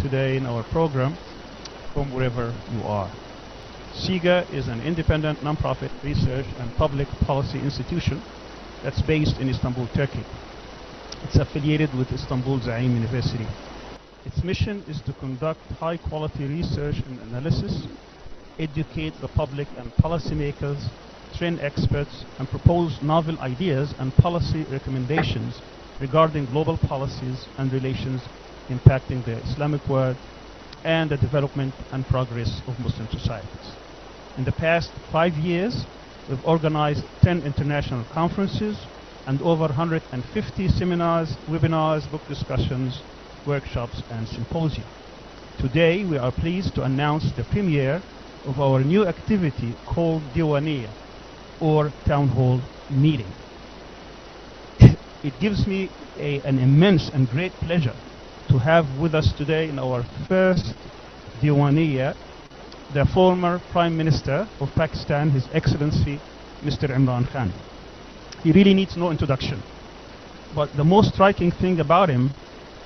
today in our program from wherever you are. SIGA is an independent non-profit research and public policy institution that's based in Istanbul, Turkey. It's affiliated with Istanbul Zaim University. Its mission is to conduct high-quality research and analysis, educate the public and policymakers, train experts, and propose novel ideas and policy recommendations regarding global policies and relations impacting the Islamic world and the development and progress of Muslim societies. In the past 5 years, we've organized 10 international conferences and over 150 seminars, webinars, book discussions, workshops, and symposia. Today, we are pleased to announce the premiere of our new activity called Diwaniya, or Town Hall Meeting. It gives me an immense and great pleasure to have with us today in our first Diwaniya the former Prime Minister of Pakistan, His Excellency Mr. Imran Khan. He really needs no introduction, but the most striking thing about him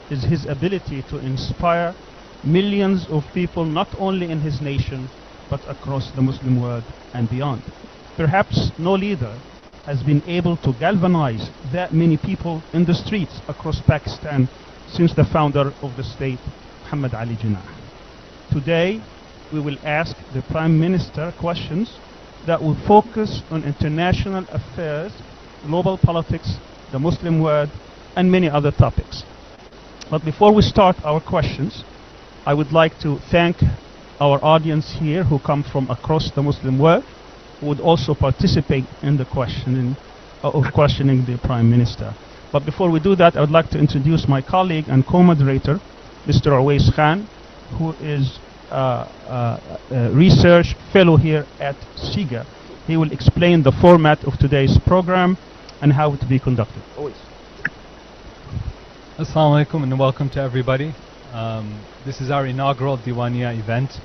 is his ability to inspire millions of people not only in his nation but across the Muslim world and beyond. Perhaps no leader has been able to galvanize that many people in the streets across Pakistan since the founder of the state, Muhammad Ali Jinnah. Today, we will ask the Prime Minister questions that will focus on international affairs, global politics, the Muslim world, and many other topics. But before we start our questions, I would like to thank our audience here who come from across the Muslim world, who would also participate in the questioning the Prime Minister. But before we do that, I would like to introduce my colleague and co-moderator, Mr. Awais Khan, who is a research fellow here at SIGA. He will explain the format of today's program and how it will be conducted. Awais. Assalamu alaikum and welcome to everybody. This is our inaugural Diwaniya event.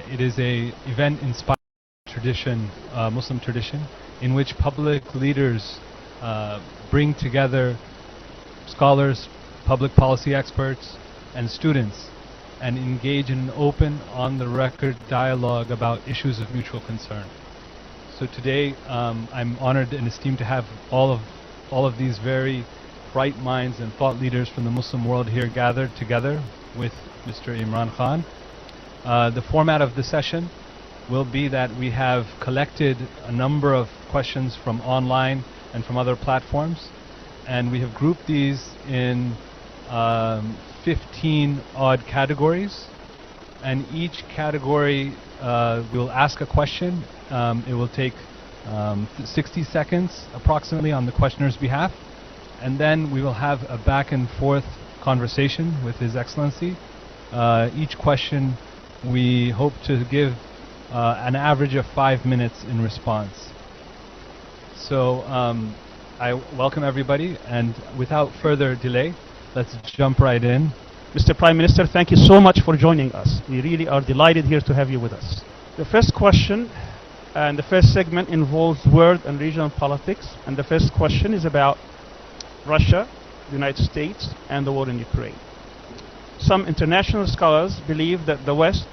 It is an event inspired by tradition, Muslim tradition, in which public leaders bring together scholars, public policy experts, and students and engage in an open, on-the-record dialogue about issues of mutual concern. So today, I'm honored and esteemed to have all of these very bright minds and thought leaders from the Muslim world here gathered together with Mr. Imran Khan. The format of the session will be that we have collected a number of questions from online and from other platforms, and we have grouped these in 15 odd categories, and each category will ask a question. It will take 60 seconds approximately on the questioner's behalf, and then we will have a back and forth conversation with His Excellency. Each question we hope to give an average of 5 minutes in response. So I welcome everybody, and without further delay, let's jump right in. Mr. Prime Minister, thank you so much for joining us. We really are delighted here to have you with us. The first question and the first segment involves world and regional politics, and the first question is about Russia, the United States, and the war in Ukraine. Some international scholars believe that the West,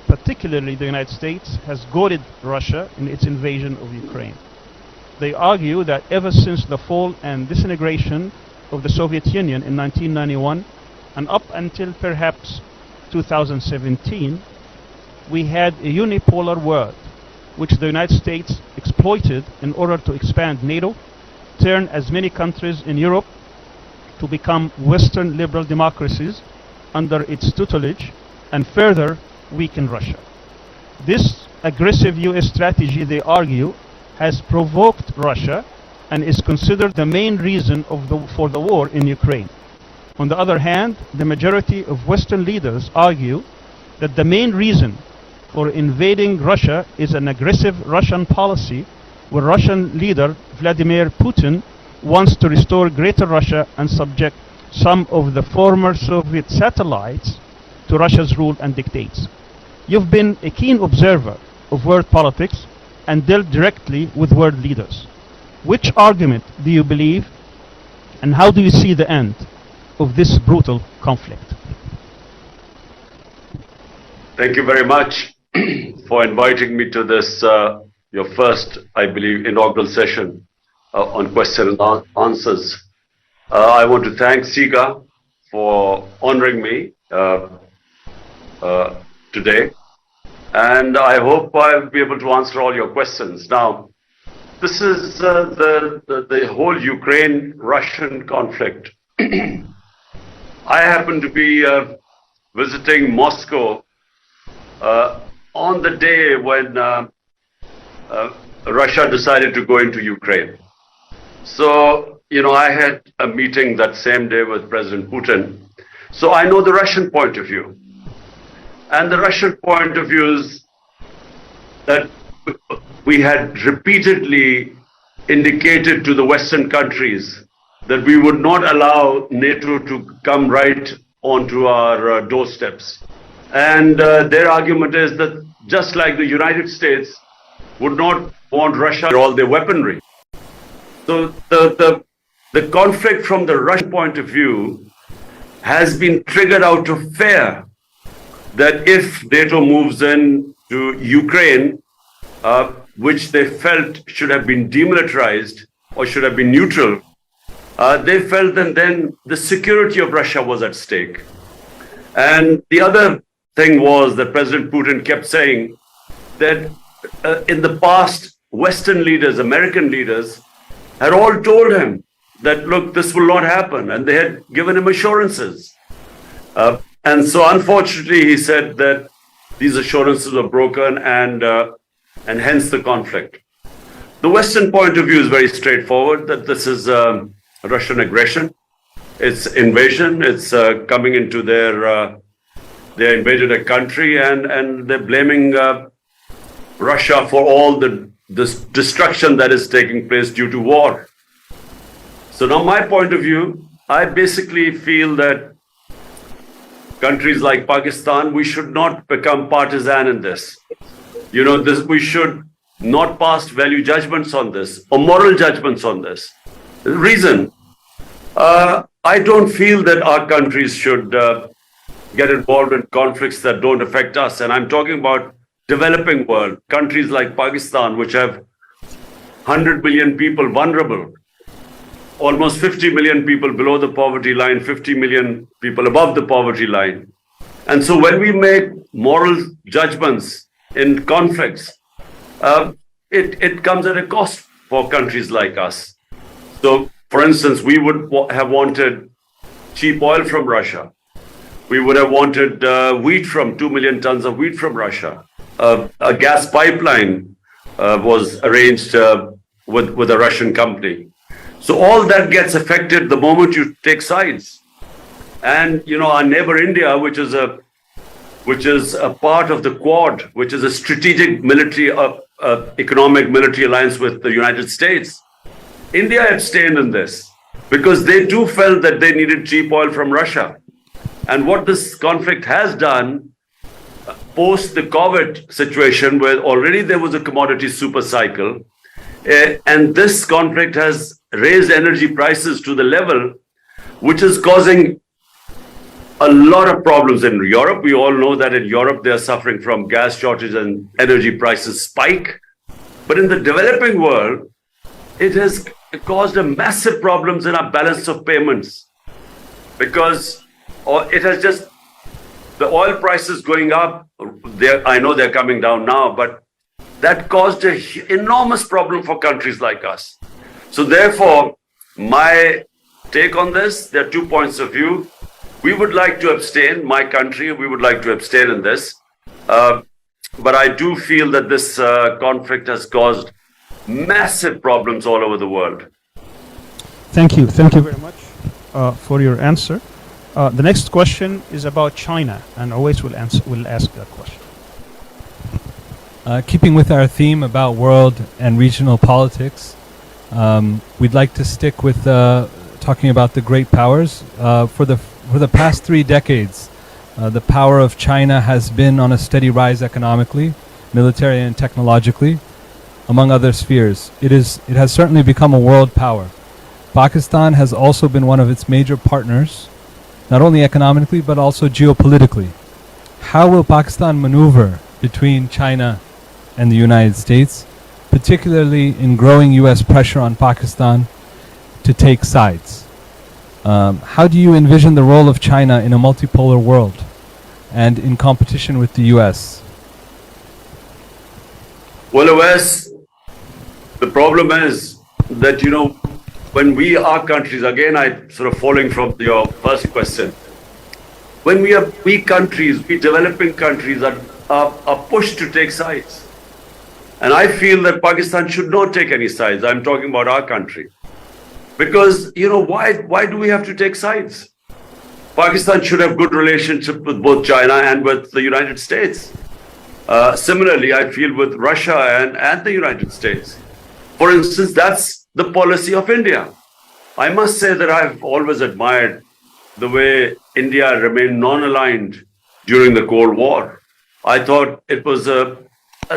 particularly the United States, has goaded Russia in its invasion of Ukraine. They argue that ever since the fall and disintegration of the Soviet Union in 1991 and up until perhaps 2017, we had a unipolar world which the United States exploited in order to expand NATO, turn as many countries in Europe to become Western liberal democracies under its tutelage, and further weaken Russia. This aggressive US strategy, they argue, has provoked Russia and is considered the main reason for the war in Ukraine. On the other hand, the majority of Western leaders argue that the main reason for invading Russia is an aggressive Russian policy where Russian leader Vladimir Putin wants to restore Greater Russia and subject some of the former Soviet satellites to Russia's rule and dictates. You've been a keen observer of world politics and dealt directly with world leaders. Which argument do you believe, and how do you see the end of this brutal conflict? Thank you very much for inviting me to this, your first, I believe, inaugural session on question and answers. I want to thank SIGA for honoring me today, and I hope I'll be able to answer all your questions. Now, this is the whole Ukraine-Russian conflict. I happen to be visiting Moscow on the day when Russia decided to go into Ukraine. So, you know, I had a meeting that same day with President Putin. So I know the Russian point of view. And the Russian point of view is that we had repeatedly indicated to the Western countries that we would not allow NATO to come right onto our doorsteps. And their argument is that just like the United States would not want Russia all their weaponry. So the conflict from the Russian point of view has been triggered out of fear that if NATO moves in to Ukraine, which they felt should have been demilitarized or should have been neutral, they felt that then the security of Russia was at stake. And the other thing was that President Putin kept saying that in the past, Western leaders, American leaders, had all told him that, look, this will not happen. And they had given him assurances. And so unfortunately, he said that these assurances were broken and hence the conflict. The Western point of view is very straightforward, that this is Russian aggression. It's invasion. It's coming into they invaded a country and they're blaming Russia for all this destruction that is taking place due to war. So now my point of view, I basically feel that countries like Pakistan, we should not become partisan in this. You know, we should not pass value judgments on this or moral judgments on this. The reason, I don't feel that our countries should get involved in conflicts that don't affect us. And I'm talking about developing world, countries like Pakistan, which have 100 million people vulnerable, almost 50 million people below the poverty line, 50 million people above the poverty line. And so when we make moral judgments in conflicts, it comes at a cost for countries like us. So, for instance, we would have wanted cheap oil from Russia. We would have wanted wheat from 2 million tons of wheat from Russia. A gas pipeline was arranged with a Russian company. So all that gets affected the moment you take sides. And you know, our neighbor India, which is a part of the Quad, which is a strategic military, economic military alliance with the United States, India abstained in this because they too felt that they needed cheap oil from Russia. And what this conflict has done, post the COVID situation, where already there was a commodity super cycle, and this conflict has raised energy prices to the level which is causing a lot of problems in Europe. We all know that in Europe they are suffering from gas shortage and energy prices spike. But in the developing world, it has caused a massive problems in our balance of payments, because it has just, the oil prices going up, I know they're coming down now, but that caused an enormous problem for countries like us. So therefore, my take on this, there are 2 points of view. We would like to abstain, my country, we would like to abstain in this. But I do feel that this conflict has caused massive problems all over the world. Thank you very much for your answer. The next question is about China, and always will ask that question. Keeping with our theme about world and regional politics, we'd like to stick with talking about the great powers. For the past 3 decades, the power of China has been on a steady rise economically, military and technologically, among other spheres. It has certainly become a world power. Pakistan has also been one of its major partners, not only economically but also geopolitically. how will Pakistan maneuver between China and the United States, particularly in growing US pressure on Pakistan to take sides? How do you envision the role of China in a multipolar world and in competition with the US? Well, Wes, the problem is that, when we are countries, again, I sort of falling from your first question, when we countries, we developing countries are pushed to take sides. And I feel that Pakistan should not take any sides. I'm talking about our country. Because, why do we have to take sides? Pakistan should have good relationship with both China and with the United States. Similarly, I feel with Russia and the United States. For instance, that's the policy of India. I must say that I've always admired the way India remained non-aligned during the Cold War. I thought it was a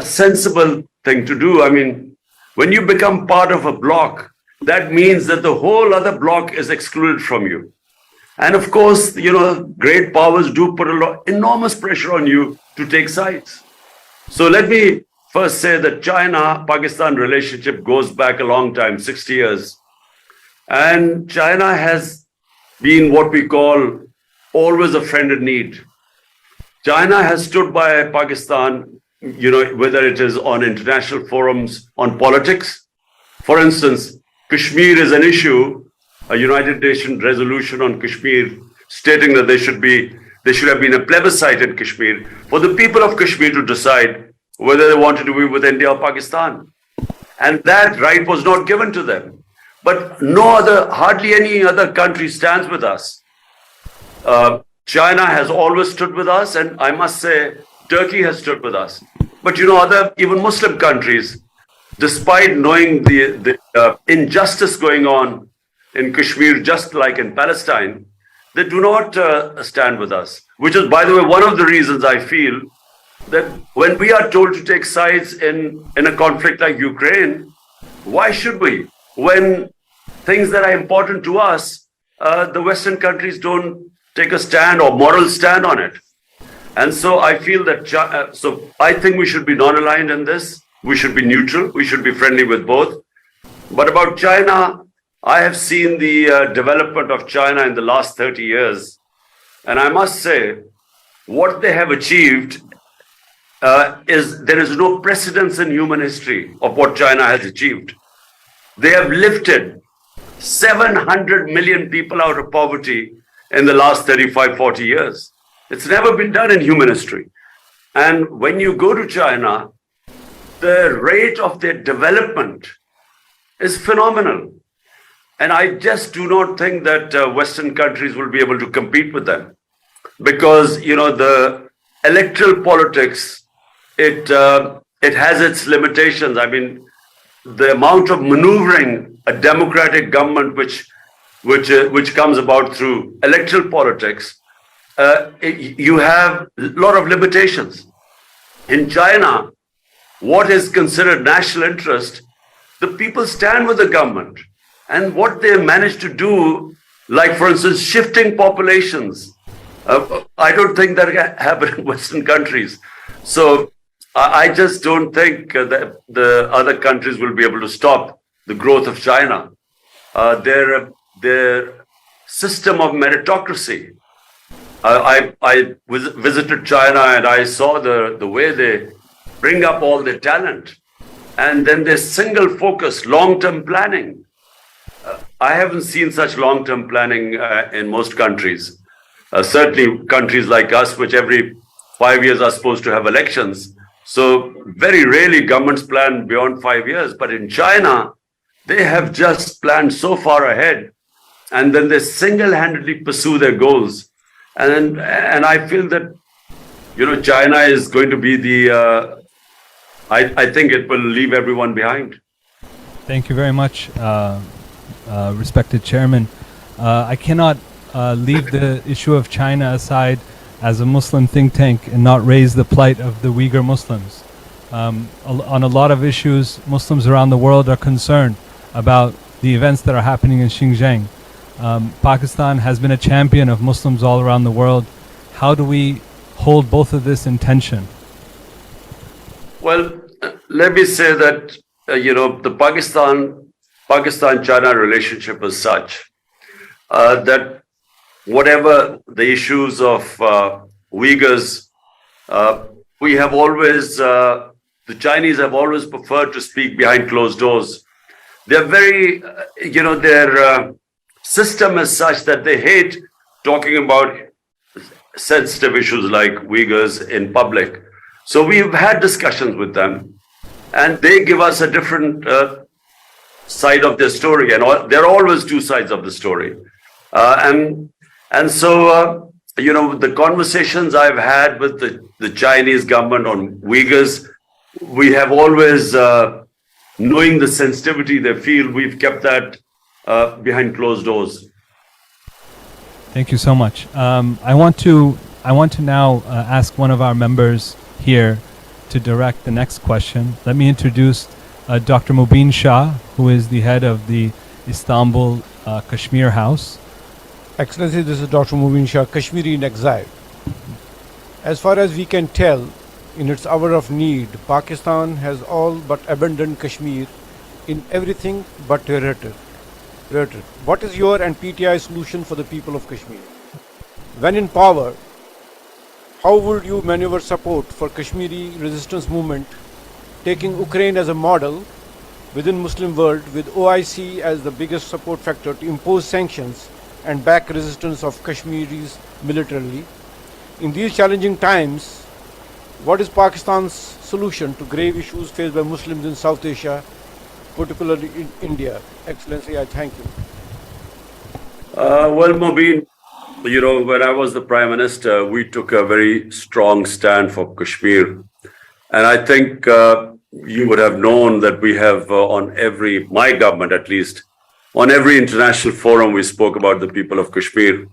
sensible thing to do. I mean, when you become part of a bloc, that means that the whole other bloc is excluded from you. And of course, great powers do put enormous pressure on you to take sides. So let me first say that China-Pakistan relationship goes back a long time, 60 years. And China has been what we call always a friend in need. China has stood by Pakistan, whether it is on international forums, on politics. For instance, Kashmir is an issue, a United Nations resolution on Kashmir stating that there should have been a plebiscite in Kashmir for the people of Kashmir to decide whether they wanted to be with India or Pakistan. And that right was not given to them. But hardly any other country stands with us. China has always stood with us, and I must say, Turkey has stood with us. But even Muslim countries, despite knowing the injustice going on in Kashmir, just like in Palestine, they do not stand with us. Which is, by the way, one of the reasons I feel that when we are told to take sides in a conflict like Ukraine, why should we? When things that are important to us, the Western countries don't take a stand or moral stand on it. And so I feel that, I think we should be non-aligned in this. We should be neutral. We should be friendly with both. But about China, I have seen the development of China in the last 30 years. And I must say, what they have achieved there is no precedence in human history of what China has achieved. They have lifted 700 million people out of poverty in the last 35, 40 years. It's never been done in human history. And when you go to China, the rate of their development is phenomenal. And I just do not think that Western countries will be able to compete with them. Because, the electoral politics, it has its limitations. I mean, the amount of maneuvering a democratic government which comes about through electoral politics, you have a lot of limitations. In China, what is considered national interest, the people stand with the government. And what they managed to do, like for instance, shifting populations, I don't think that can happen in Western countries. So I just don't think that the other countries will be able to stop the growth of China. Their system of meritocracy. I visited China and I saw the way they bring up all their talent. And then their single focus, long-term planning. I haven't seen such long-term planning in most countries. Certainly countries like us, which every 5 years are supposed to have elections. So very rarely governments plan beyond 5 years. But in China, they have just planned so far ahead. And then they single-handedly pursue their goals. And I feel that, China is going to be the, I think it will leave everyone behind. Thank you very much, respected Chairman. I cannot leave the issue of China aside as a Muslim think tank and not raise the plight of the Uyghur Muslims. On a lot of issues, Muslims around the world are concerned about the events that are happening in Xinjiang. Pakistan has been a champion of Muslims all around the world. How do we hold both of this in tension? Well, let me say that, the Pakistan-China relationship is such that whatever the issues of Uyghurs, we have always, the Chinese have always preferred to speak behind closed doors. They're very, their system is such that they hate talking about sensitive issues like Uyghurs in public. So we've had discussions with them, and they give us a different side of their story, and there are always two sides of the story. And so, the conversations I've had with the Chinese government on Uyghurs, we have always, knowing the sensitivity they feel, we've kept that behind closed doors. Thank you so much. I want to now ask one of our members here to direct the next question. Let me introduce Dr. Mubin Shah, who is the head of the Istanbul Kashmir House. Excellency, this is Dr. Mubin Shah, Kashmiri in exile. As far as we can tell, in its hour of need, Pakistan has all but abandoned Kashmir in everything but territory. What is your and PTI solution for the people of Kashmir? When in power, how would you maneuver support for Kashmiri resistance movement, taking Ukraine as a model within Muslim world, with OIC as the biggest support factor to impose sanctions and back resistance of Kashmiris militarily? In these challenging times, what is Pakistan's solution to grave issues faced by Muslims in South Asia, particularly in India? Excellency, I thank you. Well, Mubin, when I was the Prime Minister, we took a very strong stand for Kashmir. And I think you would have known that we have my government at least, on every international forum, we spoke about the people of Kashmir,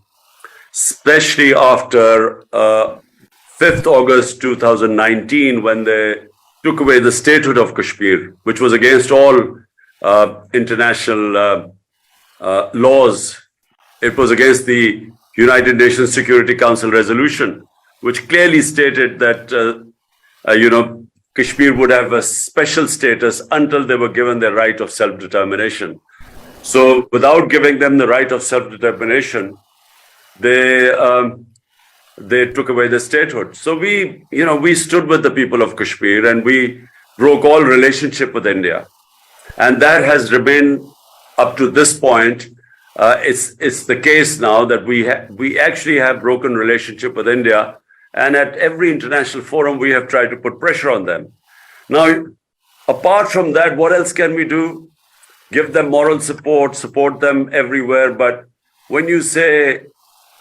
especially after 5th August 2019, when they took away the statehood of Kashmir, which was against all international laws. It was against the United Nations Security Council resolution, which clearly stated that, Kashmir would have a special status until they were given their right of self-determination. So without giving them the right of self-determination, they took away the statehood. So we stood with the people of Kashmir, and we broke all relationship with India. And that has remained up to this point. It's the case now that we actually have broken relationship with India, and at every international forum we have tried to put pressure on them. Now, apart from that, what else can we do? Give them moral support them everywhere. But when you say,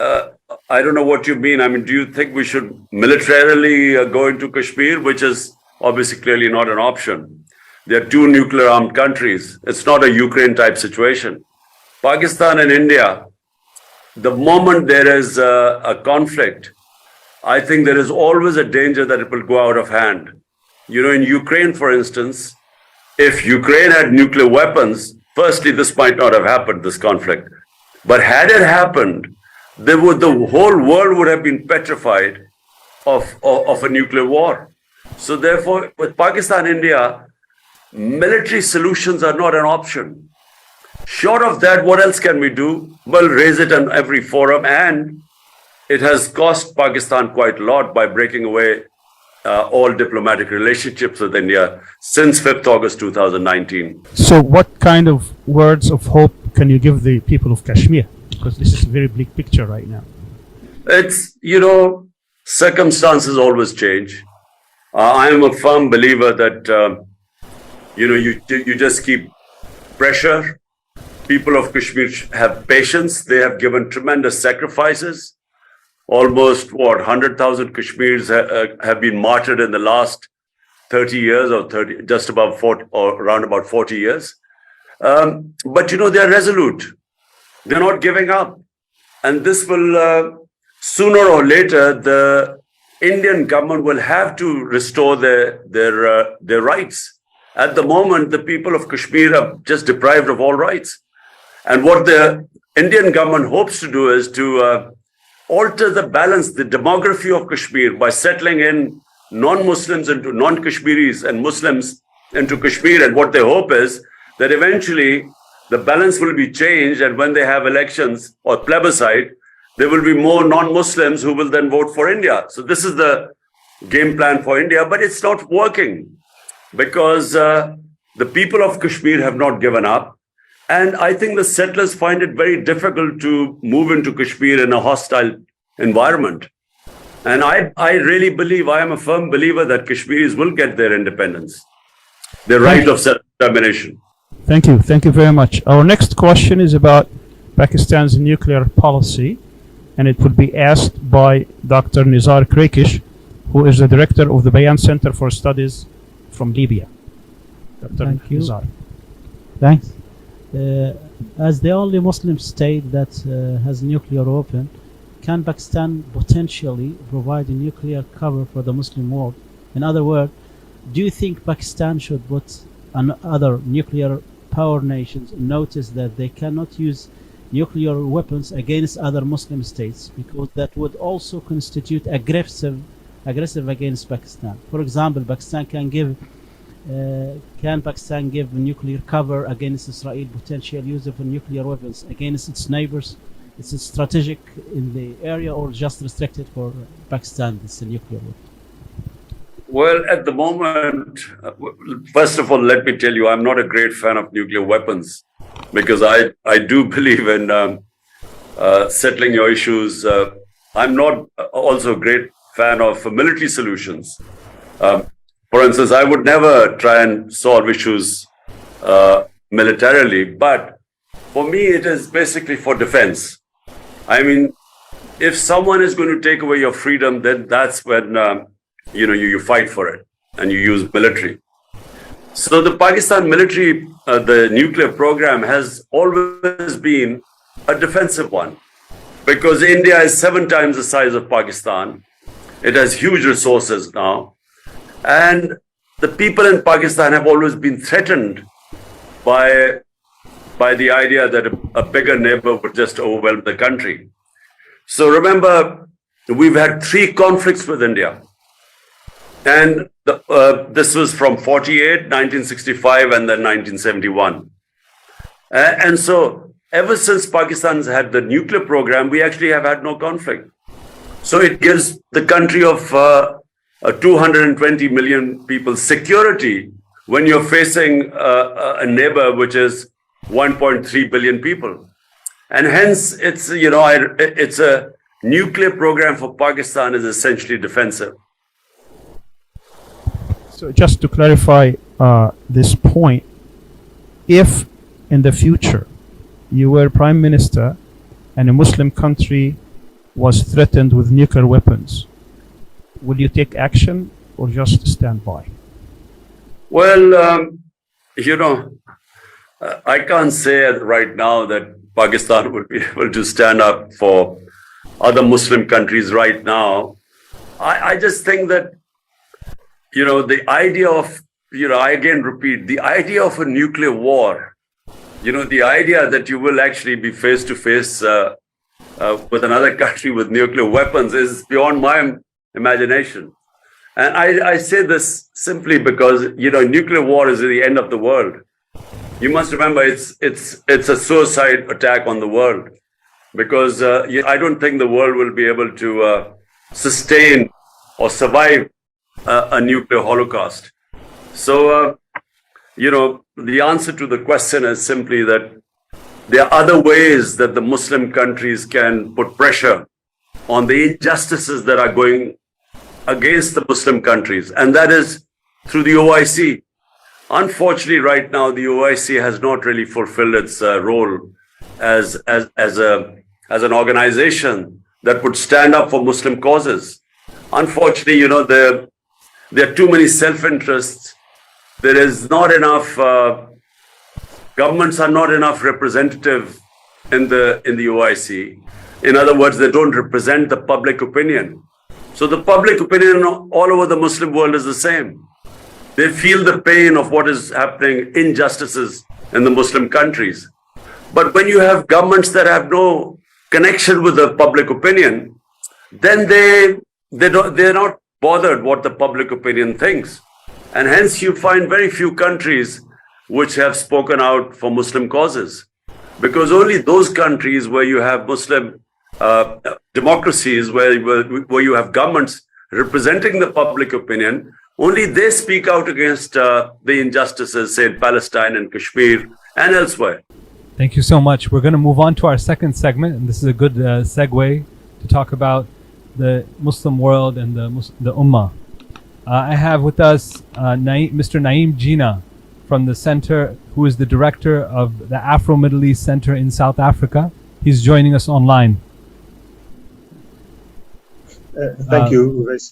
I don't know what you mean. I mean, do you think we should militarily go into Kashmir, which is obviously clearly not an option? There are two nuclear armed countries. It's not a Ukraine type situation. Pakistan and India, the moment there is a conflict, I think there is always a danger that it will go out of hand. In Ukraine, for instance, if Ukraine had nuclear weapons, firstly, this might not have happened, this conflict. But had it happened, the whole world would have been petrified of a nuclear war. So therefore, with Pakistan, India, military solutions are not an option. Short of that, what else can we do? Well, raise it on every forum, and it has cost Pakistan quite a lot by breaking away all diplomatic relationships with India since 5th August 2019. So what kind of words of hope can you give the people of Kashmir? Because this is a very bleak picture right now. It's, circumstances always change. I am a firm believer that, you just keep pressure. People of Kashmir have patience. They have given tremendous sacrifices. Almost, 100,000 Kashmirs have been martyred in the last 30 years just above 40, or around about 40 years. But, they are resolute. They're not giving up. And this will, sooner or later, the Indian government will have to restore their rights. At the moment, the people of Kashmir are just deprived of all rights. And what the Indian government hopes to do is to alter the balance, the demography of Kashmir by settling in non-Muslims into non-Kashmiris and Muslims into Kashmir. And what they hope is that eventually the balance will be changed, and when they have elections or plebiscite, there will be more non-Muslims who will then vote for India. So this is the game plan for India, but it's not working because the people of Kashmir have not given up. And I think the settlers find it very difficult to move into Kashmir in a hostile environment. And I really believe, I am a firm believer that Kashmiris will get their independence, their right of self-determination. Thank you. Thank you very much. Our next question is about Pakistan's nuclear policy, and it will be asked by Dr. Nizar Turkish, who is the director of the Bayan Center for Studies from Libya. Dr. Thank you. Nizar. Thanks. As the only Muslim state that has nuclear weapon, can Pakistan potentially provide a nuclear cover for the Muslim world? In other words, do you think Pakistan should put other nuclear power nations notice that they cannot use nuclear weapons against other Muslim states, because that would also constitute aggressive against Pakistan? For example, can Pakistan give nuclear cover against Israel potential use of nuclear weapons against its neighbors? Is it strategic in the area or just restricted for Pakistan, this nuclear weapon? Well, at the moment, first of all, let me tell you, I'm not a great fan of nuclear weapons because I do believe in settling your issues. I'm not also a great fan of military solutions. For instance, I would never try and solve issues militarily, but for me, it is basically for defense. I mean, if someone is going to take away your freedom, then that's when you fight for it and you use military. So the Pakistan military, the nuclear program has always been a defensive one because India is 7 times the size of Pakistan. It has huge resources now. And the people in Pakistan have always been threatened by the idea that a bigger neighbor would just overwhelm the country. So remember, we've had 3 conflicts with India. And this was from 48, 1965, and then 1971. And so ever since Pakistan's had the nuclear program, we actually have had no conflict. So it gives the country of 220 million people security when you're facing a neighbor which is 1.3 billion people. And hence, it's a nuclear program for Pakistan is essentially defensive. So just to clarify this point, if in the future you were prime minister and a Muslim country was threatened with nuclear weapons, will you take action or just stand by? Well, I can't say right now that Pakistan would be able to stand up for other Muslim countries right now. I just think that, the idea of, I again repeat, the idea of a nuclear war, the idea that you will actually be face to face with another country with nuclear weapons is beyond my imagination. And I say this simply because, nuclear war is the end of the world. You must remember it's a suicide attack on the world because I don't think the world will be able to sustain or survive a nuclear holocaust. So, the answer to the question is simply that there are other ways that the Muslim countries can put pressure on the injustices that are going against the Muslim countries, and that is through the OIC. Unfortunately, right now, the OIC has not really fulfilled its role as an organization that would stand up for Muslim causes. Unfortunately, there are too many self-interests. There is not enough, governments are not enough representative in the OIC. In other words, they don't represent the public opinion. So the public opinion all over the Muslim world is the same. They feel the pain of what is happening, injustices in the Muslim countries. But when you have governments that have no connection with the public opinion, then they're not bothered what the public opinion thinks. And hence you find very few countries which have spoken out for Muslim causes. Because only those countries where you have Muslim democracies, where you have governments representing the public opinion, only they speak out against the injustices, say in Palestine and Kashmir and elsewhere. Thank you so much. We're going to move on to our second segment, and this is a good segue to talk about the Muslim world and the Ummah. I have with us Mr. Naeem Jinnah from the center, who is the director of the Afro-Middle East Center in South Africa. He's joining us online. Thank you, Uwais.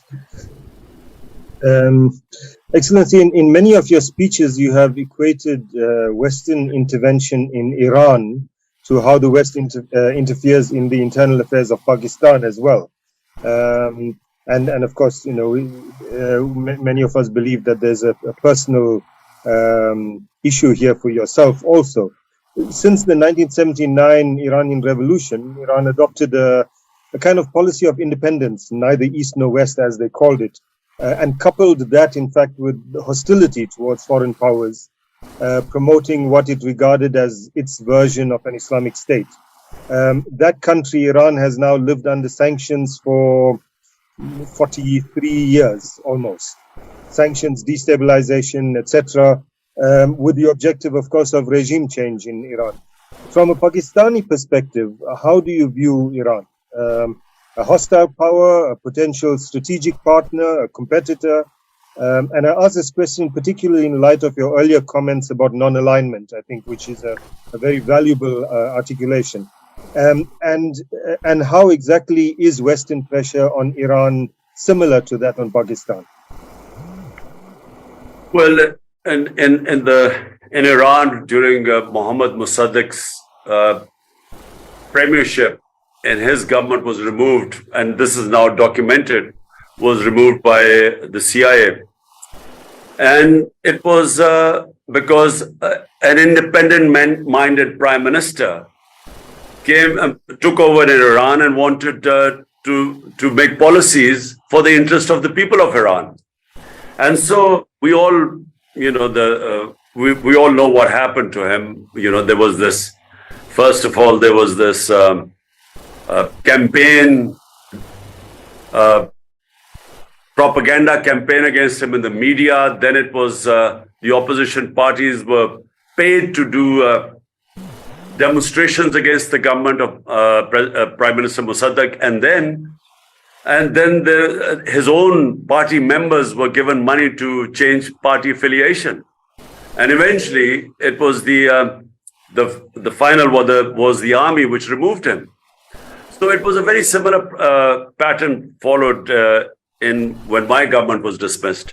Excellency, in many of your speeches, you have equated Western intervention in Iran to how the West interferes in the internal affairs of Pakistan as well. And of course, you know, many of us believe that there's a personal issue here for yourself also. Since the 1979 Iranian Revolution, Iran adopted a kind of policy of independence, neither East nor West as they called it, and coupled that, in fact, with hostility towards foreign powers, promoting what it regarded as its version of an Islamic state. That country, Iran, has now lived under sanctions for 43 years almost. Sanctions, destabilization, etc., with the objective, of course, of regime change in Iran. From a Pakistani perspective, how do you view Iran? A hostile power, a potential strategic partner, a competitor? And I ask this question particularly in light of your earlier comments about non-alignment, I think, which is a very valuable articulation. And how exactly is Western pressure on Iran similar to that on Pakistan? Well, in Iran during Mohammad Mossadegh's premiership, and his government was removed, and this is now documented, was removed by the CIA. And it was because an independent-minded prime minister came and took over in Iran and wanted to make policies for the interest of the people of Iran. And so we all, you know, we all know what happened to him. You know, there was this, first of all, there was this campaign, propaganda campaign against him in the media. Then it was the opposition parties were paid to do demonstrations against the government of Prime Minister Mossadegh, and then his own party members were given money to change party affiliation, and eventually it was the final was the army which removed him. So it was a very similar pattern followed when my government was dismissed.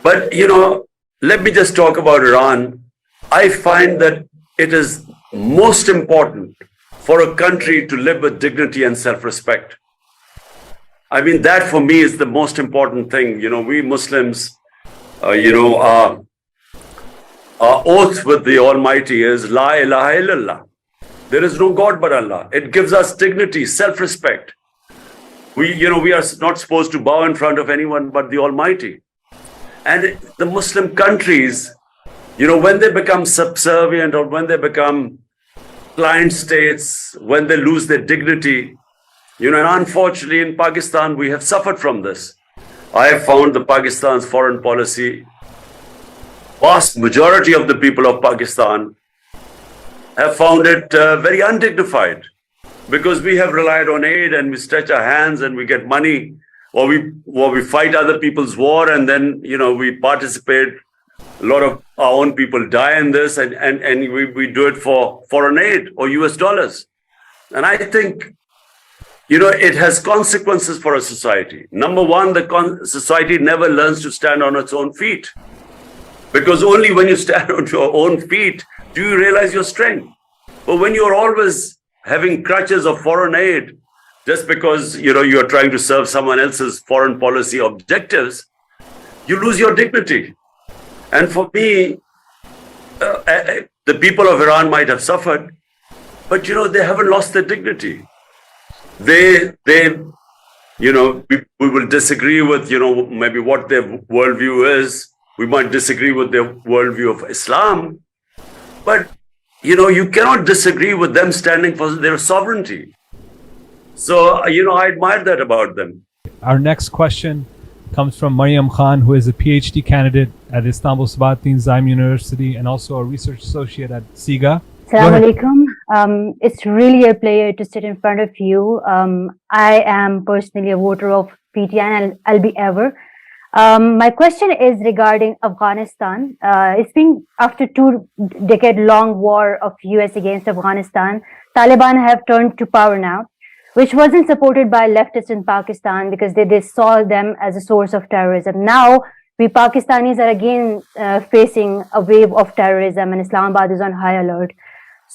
But you know, let me just talk about Iran. I find that it is most important for a country to live with dignity and self-respect. I mean, that for me is the most important thing. You know, we Muslims, our oath with the Almighty is La ilaha illallah. There is no God but Allah. It gives us dignity, self-respect. We are not supposed to bow in front of anyone but the Almighty. And the Muslim countries, you know, when they become subservient or when they become client states, when they lose their dignity, you know, and unfortunately in Pakistan, we have suffered from this. I have found the Pakistan's foreign policy, vast majority of the people of Pakistan have found it very undignified, because we have relied on aid and we stretch our hands and we get money, or we fight other people's war, and then, you know, we participate. A lot of our own people die in this, and we do it for foreign aid or US dollars. And I think, you know, it has consequences for a society. Number one, the society never learns to stand on its own feet, because only when you stand on your own feet do you realize your strength. But when you're always having crutches of foreign aid, just because, you know, you're trying to serve someone else's foreign policy objectives, you lose your dignity. And for me, the people of Iran might have suffered, But, they haven't lost their dignity. They we will disagree with, maybe what their worldview is. We might disagree with their worldview of Islam. But, you cannot disagree with them standing for their sovereignty. So, I admire that about them. Our next question comes from Maryam Khan, who is a PhD candidate at Istanbul Sabahattin Zaim University and also a research associate at SIGA. Assalamu alaikum. It's really a pleasure to sit in front of you. I am personally a voter of PTI and I'll be ever. My question is regarding Afghanistan. It's been after 2-decade-long war of US against Afghanistan. Taliban have turned to power now, which wasn't supported by leftists in Pakistan because they saw them as a source of terrorism. Now, we Pakistanis are again facing a wave of terrorism and Islamabad is on high alert.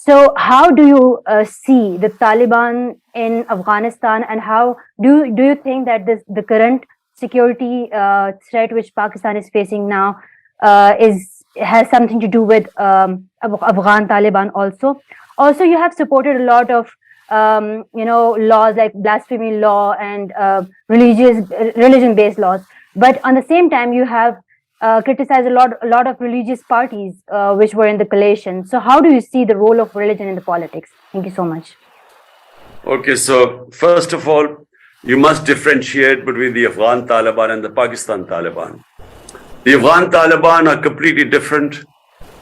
So how do you see the Taliban in Afghanistan, and how do you think that the current security threat which Pakistan is facing now has something to do with Afghan Taliban also? Also, you have supported a lot of laws like blasphemy law and religion-based laws, but on the same time you have criticized a lot of religious parties which were in the coalition. So how do you see the role of religion in the politics? Thank you so much. Okay, so first of all, you must differentiate between the Afghan Taliban and the Pakistan Taliban. The Afghan Taliban are completely different.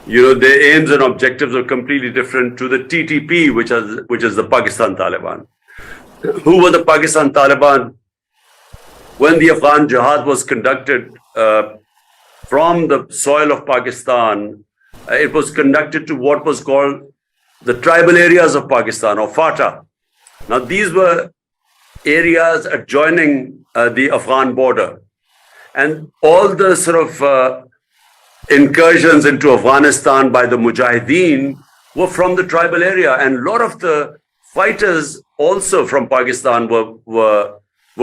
Their aims and objectives are completely different to the TTP, which is the Pakistan Taliban. Who were the Pakistan Taliban? When the Afghan Jihad was conducted from the soil of Pakistan, it was conducted to what was called the tribal areas of Pakistan, or FATA. Now, these were areas adjoining the Afghan border. And all the sort of incursions into Afghanistan by the Mujahideen were from the tribal area. And a lot of the fighters also from Pakistan were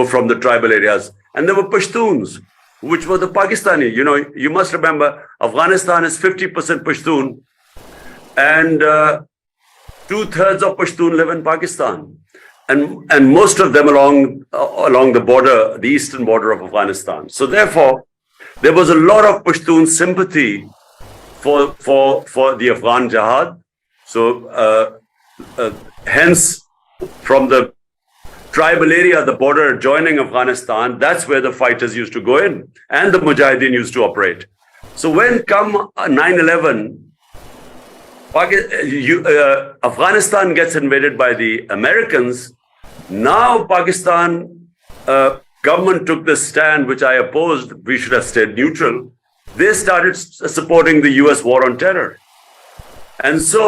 from the tribal areas. And there were Pashtuns, which were the Pakistani. You must remember, Afghanistan is 50% Pashtun, and 2/3 of Pashtun live in Pakistan. And most of them along the border, the eastern border of Afghanistan. So therefore, there was a lot of Pashtun sympathy for the Afghan Jihad. So hence, from the tribal area, the border adjoining Afghanistan, that's where the fighters used to go in, and the Mujahideen used to operate. So when come 9/11, Afghanistan gets invaded by the Americans. Now Pakistan government took this stand, which I opposed. We should have stayed neutral. They started supporting the US war on terror. And so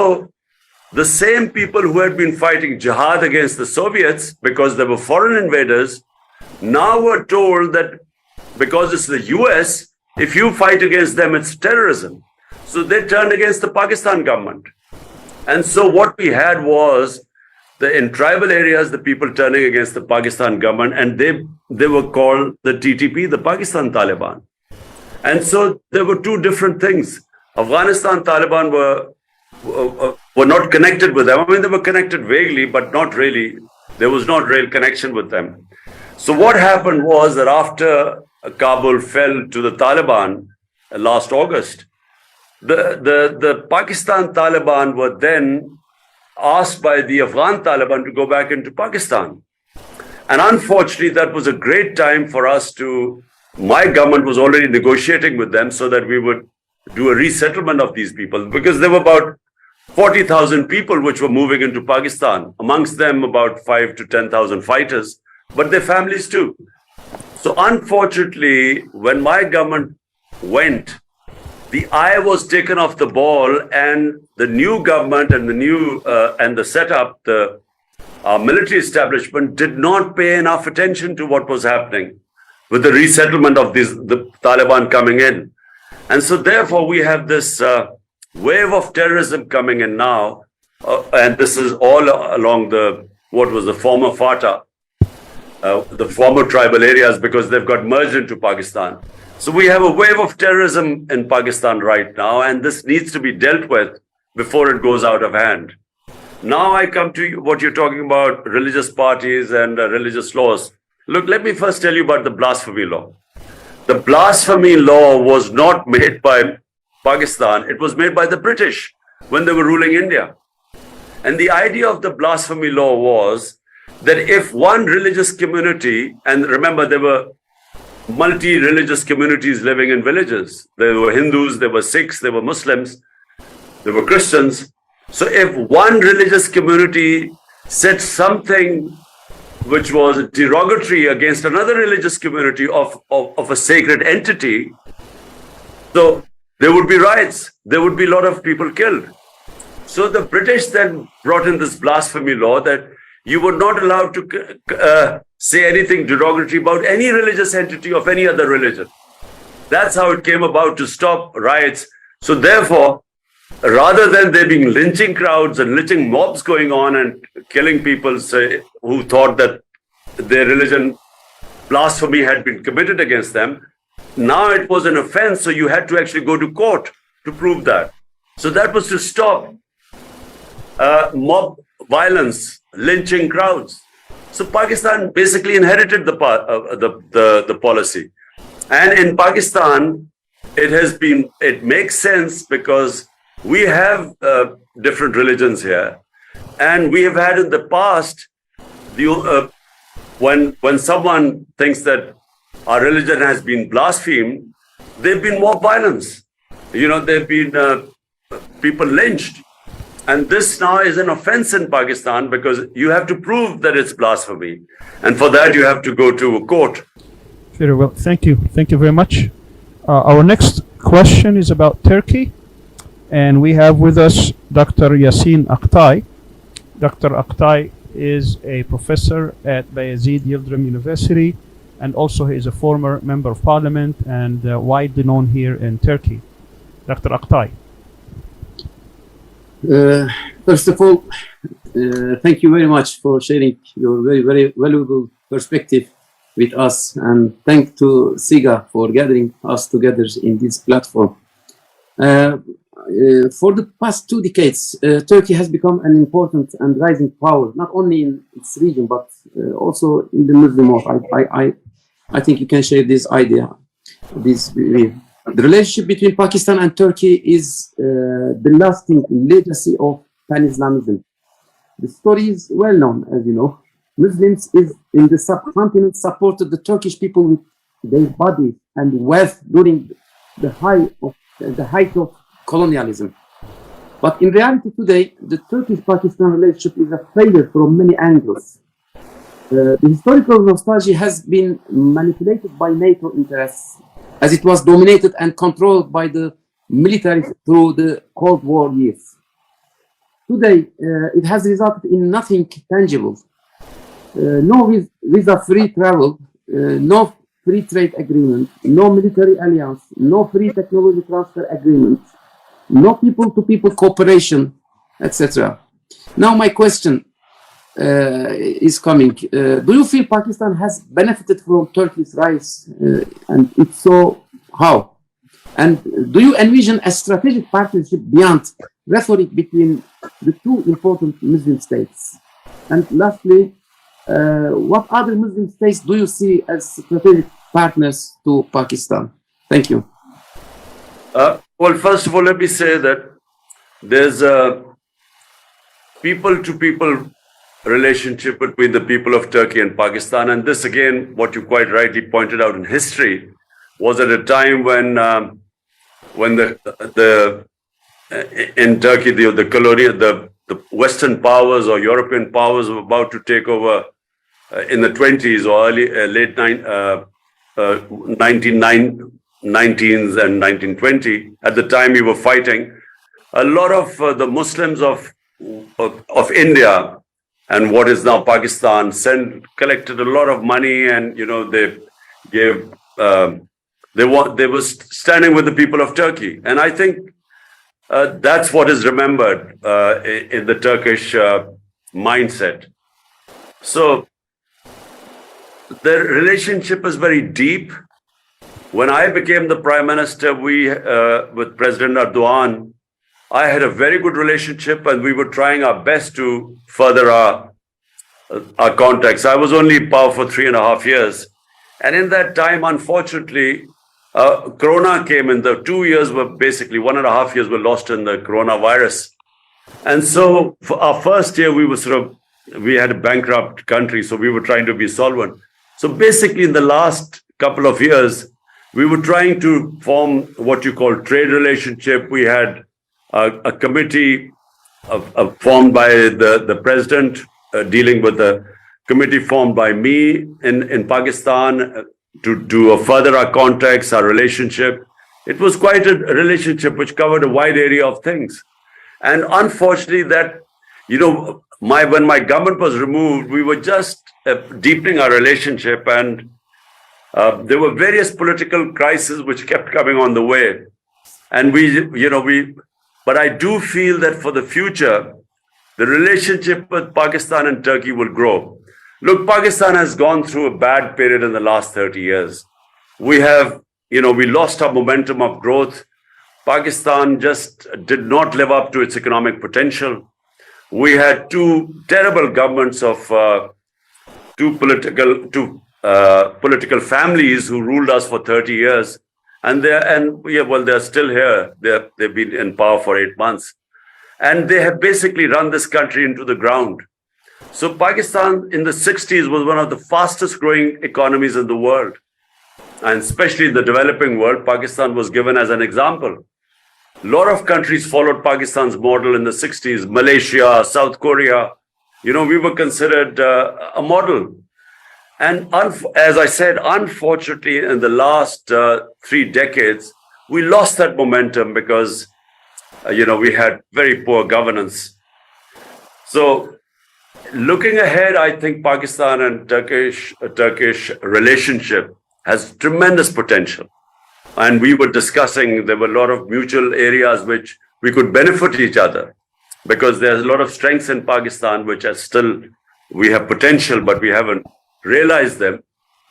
the same people who had been fighting jihad against the Soviets because they were foreign invaders now were told that because it's the US, if you fight against them, it's terrorism. So they turned against the Pakistan government. And so what we had was in tribal areas, the people turning against the Pakistan government, and they were called the TTP, the Pakistan Taliban. And so there were two different things. Afghanistan Taliban were not connected with them. I mean, they were connected vaguely, but not really. There was not real connection with them. So what happened was that after Kabul fell to the Taliban last August, the Pakistan Taliban were then asked by the Afghan Taliban to go back into Pakistan. And unfortunately, that was a great time for us my government was already negotiating with them so that we would do a resettlement of these people, because there were about 40,000 people which were moving into Pakistan, amongst them about 5,000 to 10,000 fighters, but their families too. So unfortunately, when my government went, the eye was taken off the ball, and the new government and the setup, the military establishment did not pay enough attention to what was happening with the resettlement of the Taliban coming in. And so therefore we have this wave of terrorism coming in now, and this is all along what was the former FATA, the former tribal areas, because they've got merged into Pakistan. So we have a wave of terrorism in Pakistan right now, and this needs to be dealt with before it goes out of hand. Now I come to what you're talking about, religious parties and religious laws. Look, let me first tell you about the blasphemy law. The blasphemy law was not made by Pakistan. It was made by the British when they were ruling India. And the idea of the blasphemy law was that if one religious community, and remember there were multi-religious communities living in villages. There were Hindus, there were Sikhs, there were Muslims, there were Christians. So if one religious community said something which was derogatory against another religious community of a sacred entity, so there would be riots, there would be a lot of people killed. So the British then brought in this blasphemy law that you were not allowed to say anything derogatory about any religious entity of any other religion. That's how it came about, to stop riots. So therefore, rather than there being lynching crowds and lynching mobs going on and killing people who thought that their religion, blasphemy had been committed against them, now it was an offense, so you had to actually go to court to prove that. So that was to stop mob violence, lynching crowds. So Pakistan basically inherited the policy. And in Pakistan, it makes sense because we have different religions here. And we have had in the past, when someone thinks that our religion has been blasphemed, there've been mob violence. There've been people lynched. And this now is an offense in Pakistan because you have to prove that it's blasphemy. And for that, you have to go to a court. Very well. Thank you. Thank you very much. Our next question is about Turkey. And we have with us Dr. Yasin Aktay. Dr. Aktay is a professor at Bayezid Yildirim University. And also he is a former member of parliament and widely known here in Turkey. Dr. Aktay. First of all, thank you very much for sharing your very, very valuable perspective with us, and thank to SIGA for gathering us together in this platform. For the past 2 decades, Turkey has become an important and rising power, not only in its region, but also in the Muslim world. I think you can share this idea, this view. The relationship between Pakistan and Turkey is the lasting legacy of pan-Islamism. The story is well known, as you know. Muslims in the subcontinent supported the Turkish people with their bodies and wealth during the height of colonialism. But in reality today, the Turkish-Pakistan relationship is a failure from many angles. The historical nostalgia has been manipulated by NATO interests, as it was dominated and controlled by the military through the Cold War years. Today, it has resulted in nothing tangible. No visa-free travel, no free trade agreement, no military alliance, no free technology transfer agreement, no people-to-people cooperation, etc. Now my question is coming. Do you feel Pakistan has benefited from Turkey's rise? And if so, how? And do you envision a strategic partnership beyond rhetoric between the two important Muslim states? And lastly, what other Muslim states do you see as strategic partners to Pakistan? Thank you. Well, first of all, let me say that there's a people-to-people relationship between the people of Turkey and Pakistan. And this, again, what you quite rightly pointed out in history, was at a time when in Turkey, the Western powers or European powers were about to take over in the 20s or late 1919s and 1920. At the time we were fighting, a lot of the Muslims of India and what is now Pakistan collected a lot of money, and they gave they were standing with the people of Turkey, and I think that's what is remembered in the Turkish mindset. So the relationship is very deep. When I became the Prime Minister, with President Erdogan, I had a very good relationship, and we were trying our best to further our contacts. I was only in power for 3.5 years. And in that time, unfortunately, Corona came in. The 2 years were basically 1.5 years were lost in the coronavirus. And so for our first year, we had a bankrupt country, so we were trying to be solvent. So basically, in the last couple of years, we were trying to form what you call trade relationship. We had a committee formed by the president, dealing with the committee formed by me in Pakistan to further our contacts, our relationship. It was quite a relationship which covered a wide area of things. And unfortunately that, when my government was removed, we were just deepening our relationship, and there were various political crises which kept coming on the way. And but I do feel that for the future, the relationship with Pakistan and Turkey will grow. Look, Pakistan has gone through a bad period in the last 30 years. We lost our momentum of growth. Pakistan just did not live up to its economic potential. We had two terrible governments of two political families who ruled us for 30 years. And they're still here. They've been in power for 8 months. And they have basically run this country into the ground. So Pakistan in the 60s was one of the fastest growing economies in the world. And especially in the developing world, Pakistan was given as an example. A lot of countries followed Pakistan's model in the 60s, Malaysia, South Korea. We were considered a model. And as I said, unfortunately, in the last 3 decades, we lost that momentum because, we had very poor governance. So looking ahead, I think Pakistan and Turkish relationship has tremendous potential. And we were discussing, there were a lot of mutual areas which we could benefit each other, because there's a lot of strengths in Pakistan which are still, we have potential, but we haven't realized them.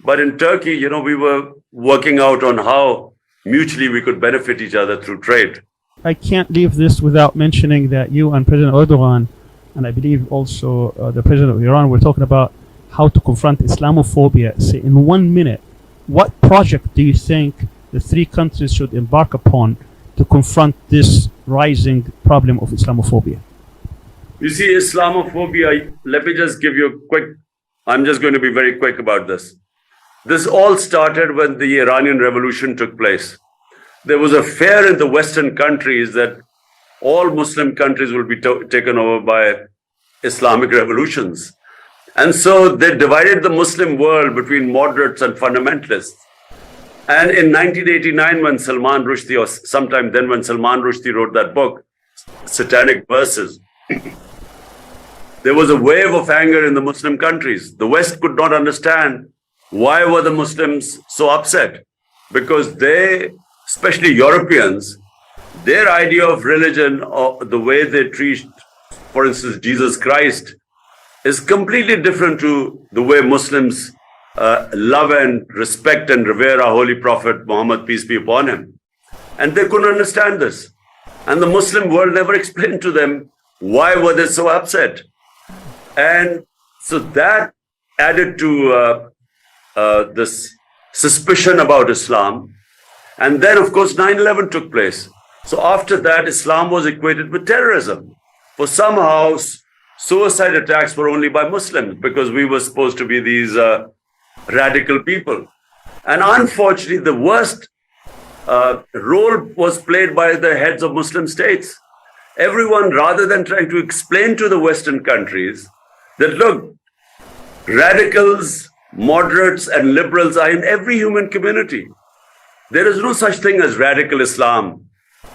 But in Turkey, we were working out on how mutually we could benefit each other through trade. I can't leave this without mentioning that you and President Erdogan, and I believe also the President of Iran, were talking about how to confront Islamophobia. Say, in 1 minute, what project do you think the 3 countries should embark upon to confront this rising problem of Islamophobia? You see, Islamophobia, let me just give you I'm just going to be very quick about this. This all started when the Iranian Revolution took place. There was a fear in the Western countries that all Muslim countries will be taken over by Islamic revolutions. And so they divided the Muslim world between moderates and fundamentalists. And in 1989, when Salman Rushdie, or sometime then when Salman Rushdie wrote that book, Satanic Verses, there was a wave of anger in the Muslim countries. The West could not understand why were the Muslims so upset, because they, especially Europeans, their idea of religion, or the way they treat, for instance, Jesus Christ, is completely different to the way Muslims love and respect and revere our Holy Prophet Muhammad, peace be upon him. And they couldn't understand this. And the Muslim world never explained to them why were they so upset. And so that added to this suspicion about Islam. And then, of course, 9/11 took place. So after that, Islam was equated with terrorism. For somehow, suicide attacks were only by Muslims, because we were supposed to be these radical people. And unfortunately, the worst role was played by the heads of Muslim states. Everyone, rather than trying to explain to the Western countries that, look, radicals, moderates, and liberals are in every human community. There is no such thing as radical Islam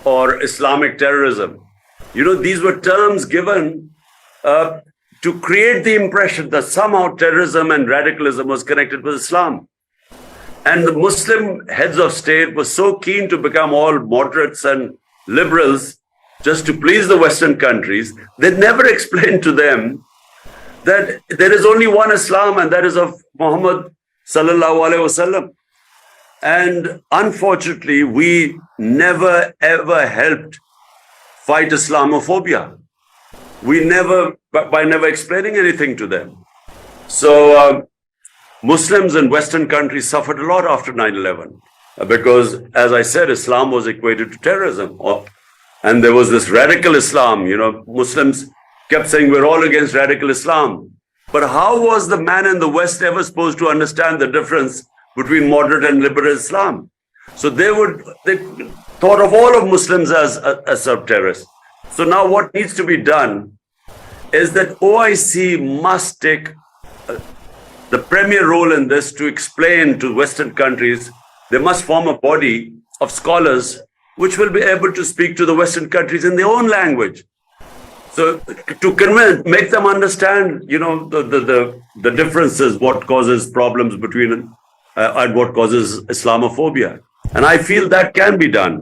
or Islamic terrorism. These were terms given to create the impression that somehow terrorism and radicalism was connected with Islam. And the Muslim heads of state were so keen to become all moderates and liberals just to please the Western countries, they never explained to them that there is only one Islam, and that is of Muhammad sallallahu alaihi wasallam. And unfortunately, we never ever helped fight Islamophobia. We never, by never explaining anything to them. So Muslims in Western countries suffered a lot after 9/11 because, as I said, Islam was equated to terrorism. And there was this radical Islam, Muslims kept saying we're all against radical Islam. But how was the man in the West ever supposed to understand the difference between moderate and liberal Islam? So they thought of all of Muslims as terrorists. So now what needs to be done is that OIC must take the premier role in this to explain to Western countries. They must form a body of scholars which will be able to speak to the Western countries in their own language. So to make them understand, the differences, what causes problems between and what causes Islamophobia. And I feel that can be done.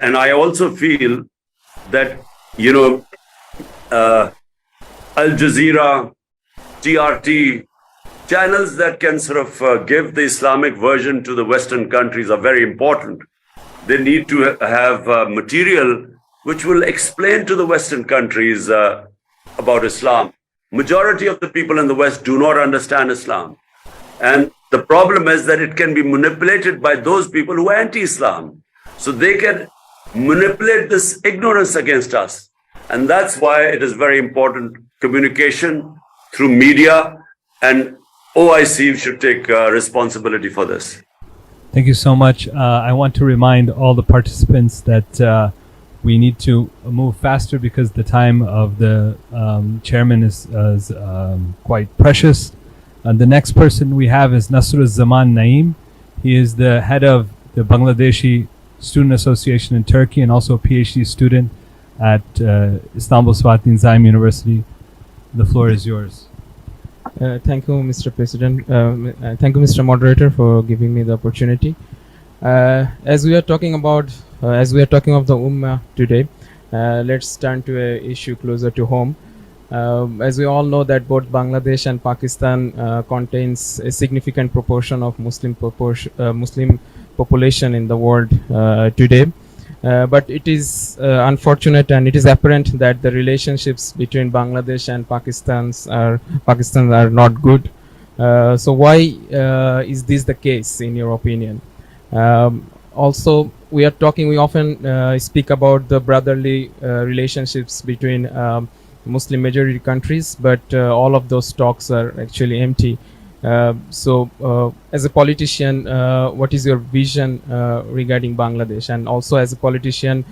And I also feel that, Al Jazeera, TRT, channels that can sort of give the Islamic version to the Western countries are very important. They need to have material which will explain to the Western countries about Islam. Majority of the people in the West do not understand Islam. And the problem is that it can be manipulated by those people who are anti-Islam. So they can manipulate this ignorance against us. And that's why it is very important communication through media, and OIC should take responsibility for this. Thank you so much. I want to remind all the participants that we need to move faster because the time of the chairman is quite precious. And the next person we have is Nasruzzaman Naeem. He is the head of the Bangladeshi Student Association in Turkey and also a PhD student at Istanbul Swatin Zaim University. The floor is yours. Thank you, Mr. President. Thank you, Mr. Moderator, for giving me the opportunity. As we are talking of the Ummah today, let's turn to an issue closer to home. As we all know that both Bangladesh and Pakistan contains a significant proportion of Muslim population in the world today. But it is unfortunate and it is apparent that the relationships between Bangladesh and Pakistan are not good. So why is this the case in your opinion? Also, we often speak about the brotherly relationships between Muslim majority countries, but all of those talks are actually empty. So as a politician, what is your vision regarding Bangladesh? And also as a politician,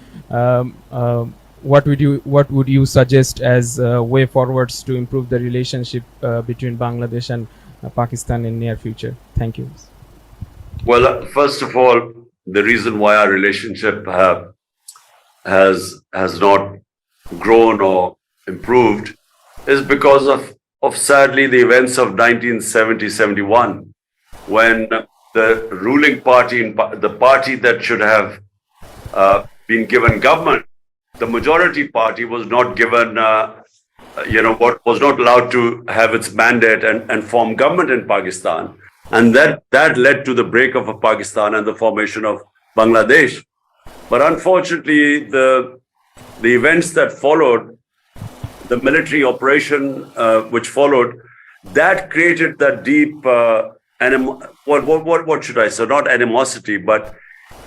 what would you suggest as way forwards to improve the relationship between Bangladesh and Pakistan in near future? Thank you. Well, first of all, the reason why our relationship has not grown or improved is because of sadly the events of 1970-71, when the ruling party, the party that should have been given government, the majority party was not given, was not allowed to have its mandate and form government in Pakistan. And that led to the break of Pakistan and the formation of Bangladesh. But unfortunately, the events that followed, the military operation which followed, that created that deep, what should I say, not animosity, but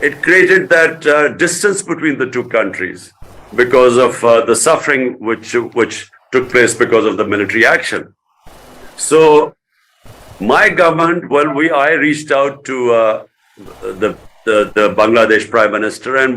it created that distance between the two countries because of the suffering which took place because of the military action. So my government, I reached out to the Bangladesh Prime Minister, and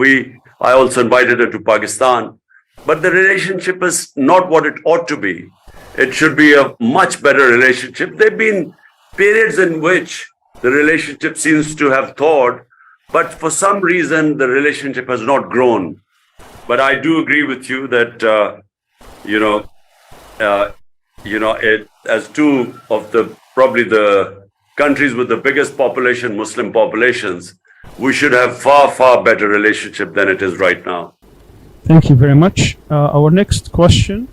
I also invited her to Pakistan. But the relationship is not what it ought to be. It should be a much better relationship. There have been periods in which the relationship seems to have thawed, but for some reason the relationship has not grown. But I do agree with you that as two of probably the countries with the biggest population, Muslim populations, we should have far better relationship than it is right now. Thank you very much. Our next question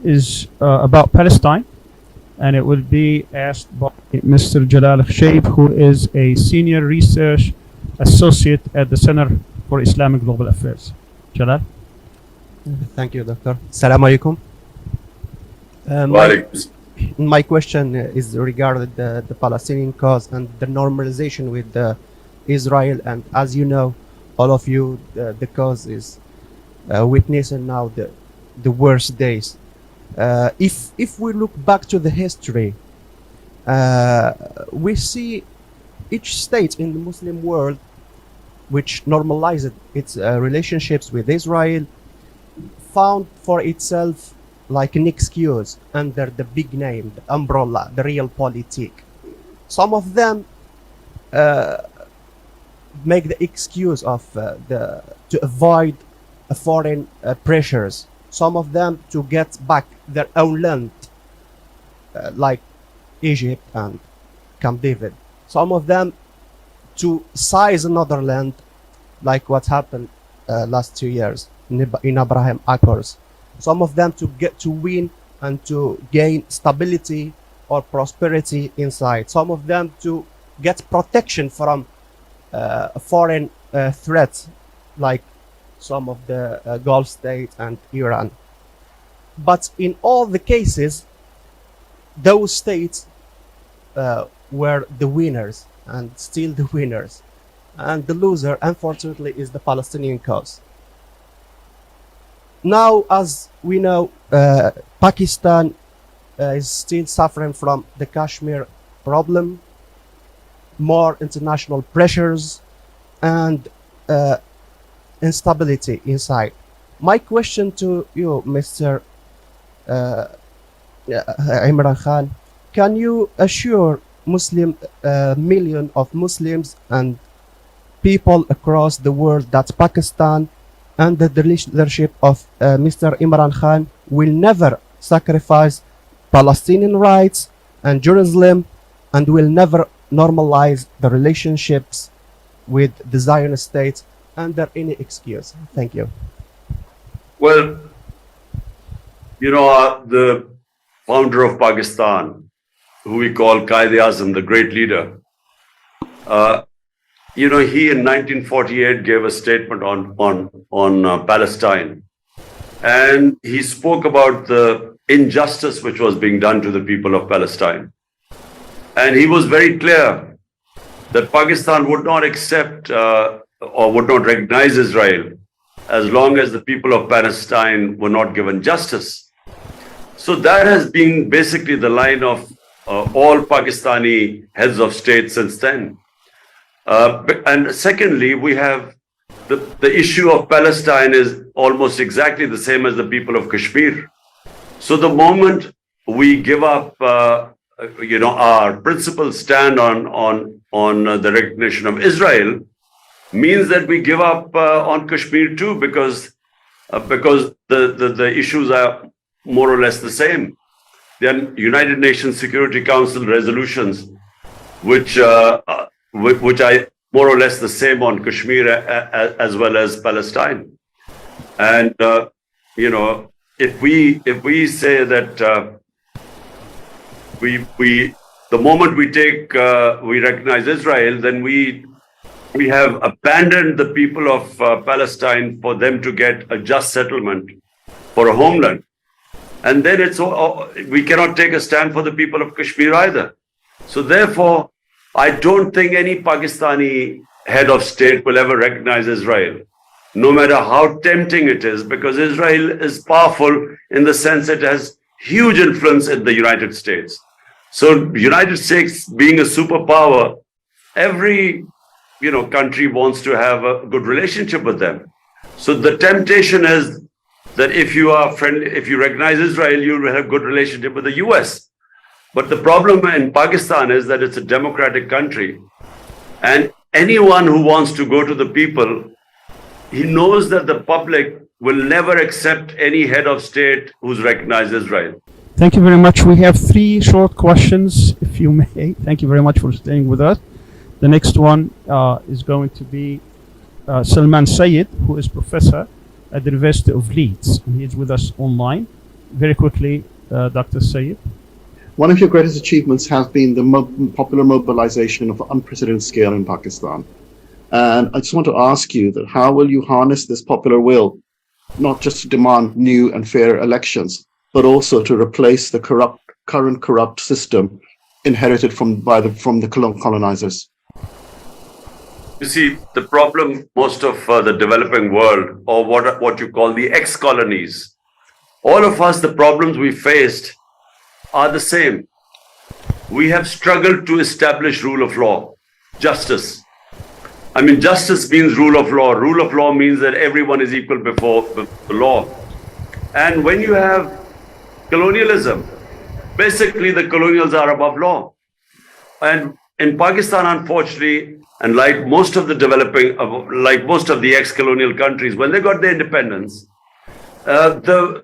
is about Palestine, and it will be asked by Mr. Jalal Shaib, who is a senior research associate at the Center for Islamic Global Affairs. Jalal? Thank you, Doctor. Assalamu alaikum. My question is regarding the Palestinian cause and the normalization with Israel. And as you know, all of you, the cause is witnessing now the worst days. If we look back to the history, we see each state in the Muslim world which normalized its relationships with Israel found for itself like an excuse under the big name, the umbrella, the realpolitik. Some of them make the excuse of to avoid foreign pressures. Some of them to get back their own land, like Egypt and Camp David. Some of them to seize another land, like what happened last 2 years in Abraham Accords. Some of them to get to win and to gain stability or prosperity inside. Some of them to get protection from foreign threats, like some of the Gulf states and Iran. But in all the cases, those states were the winners and still the winners. And the loser, unfortunately, is the Palestinian cause. Now, as we know, Pakistan is still suffering from the Kashmir problem, more international pressures, and instability inside. My question to you, Mr. Imran Khan, can you assure million of Muslims and people across the world that Pakistan, under the leadership of Mr. Imran Khan, will never sacrifice Palestinian rights and Jerusalem, and will never normalize the relationships with the Zionist state under any excuse? Thank you. Well, you know, the founder of Pakistan, who we call Quaid-e-Azam, the great leader, you know, he in 1948 gave a statement on Palestine, and he spoke about the injustice which was being done to the people of Palestine. And he was very clear that Pakistan would not accept or would not recognize Israel as long as the people of Palestine were not given justice. So that has been basically the line of all Pakistani heads of state since then. And secondly, we have the issue of Palestine is almost exactly the same as the people of Kashmir. So the moment we give up, you know, our principal stand on the recognition of Israel, means that we give up on Kashmir too, because the issues are more or less the same. There are United Nations Security Council resolutions which are more or less the same on Kashmir as well as Palestine. And you know, if we say that the moment we recognize Israel, then we have abandoned the people of Palestine for them to get a just settlement for a homeland. And then we cannot take a stand for the people of Kashmir either. So therefore, I don't think any Pakistani head of state will ever recognize Israel, no matter how tempting it is, because Israel is powerful in the sense it has huge influence in the United States. So United States being a superpower, every country wants to have a good relationship with them. So the temptation is that if you are friendly, if you recognize Israel, you will have a good relationship with the US. But the problem in Pakistan is that it's a democratic country, and anyone who wants to go to the people, he knows that the public will never accept any head of state who's recognized Israel. Thank you very much. We have 3 short questions, if you may. Thank you very much for staying with us. The next one is going to be Salman Sayyid, who is professor at the University of Leeds, and he is with us online. Very quickly, Dr. Sayyid. One of your greatest achievements has been the popular mobilization of unprecedented scale in Pakistan. And I just want to ask you that how will you harness this popular will not just to demand new and fair elections, but also to replace the current corrupt system inherited from the colonizers. You see, the problem most of the developing world, or what you call the ex-colonies, all of us, the problems we faced are the same. We have struggled to establish rule of law, justice. I mean, justice means rule of law. Rule of law means that everyone is equal before the law. And when you have colonialism, basically the colonials are above law. And in Pakistan, unfortunately, and like most of the developing, like most of the ex-colonial countries, when they got their independence, the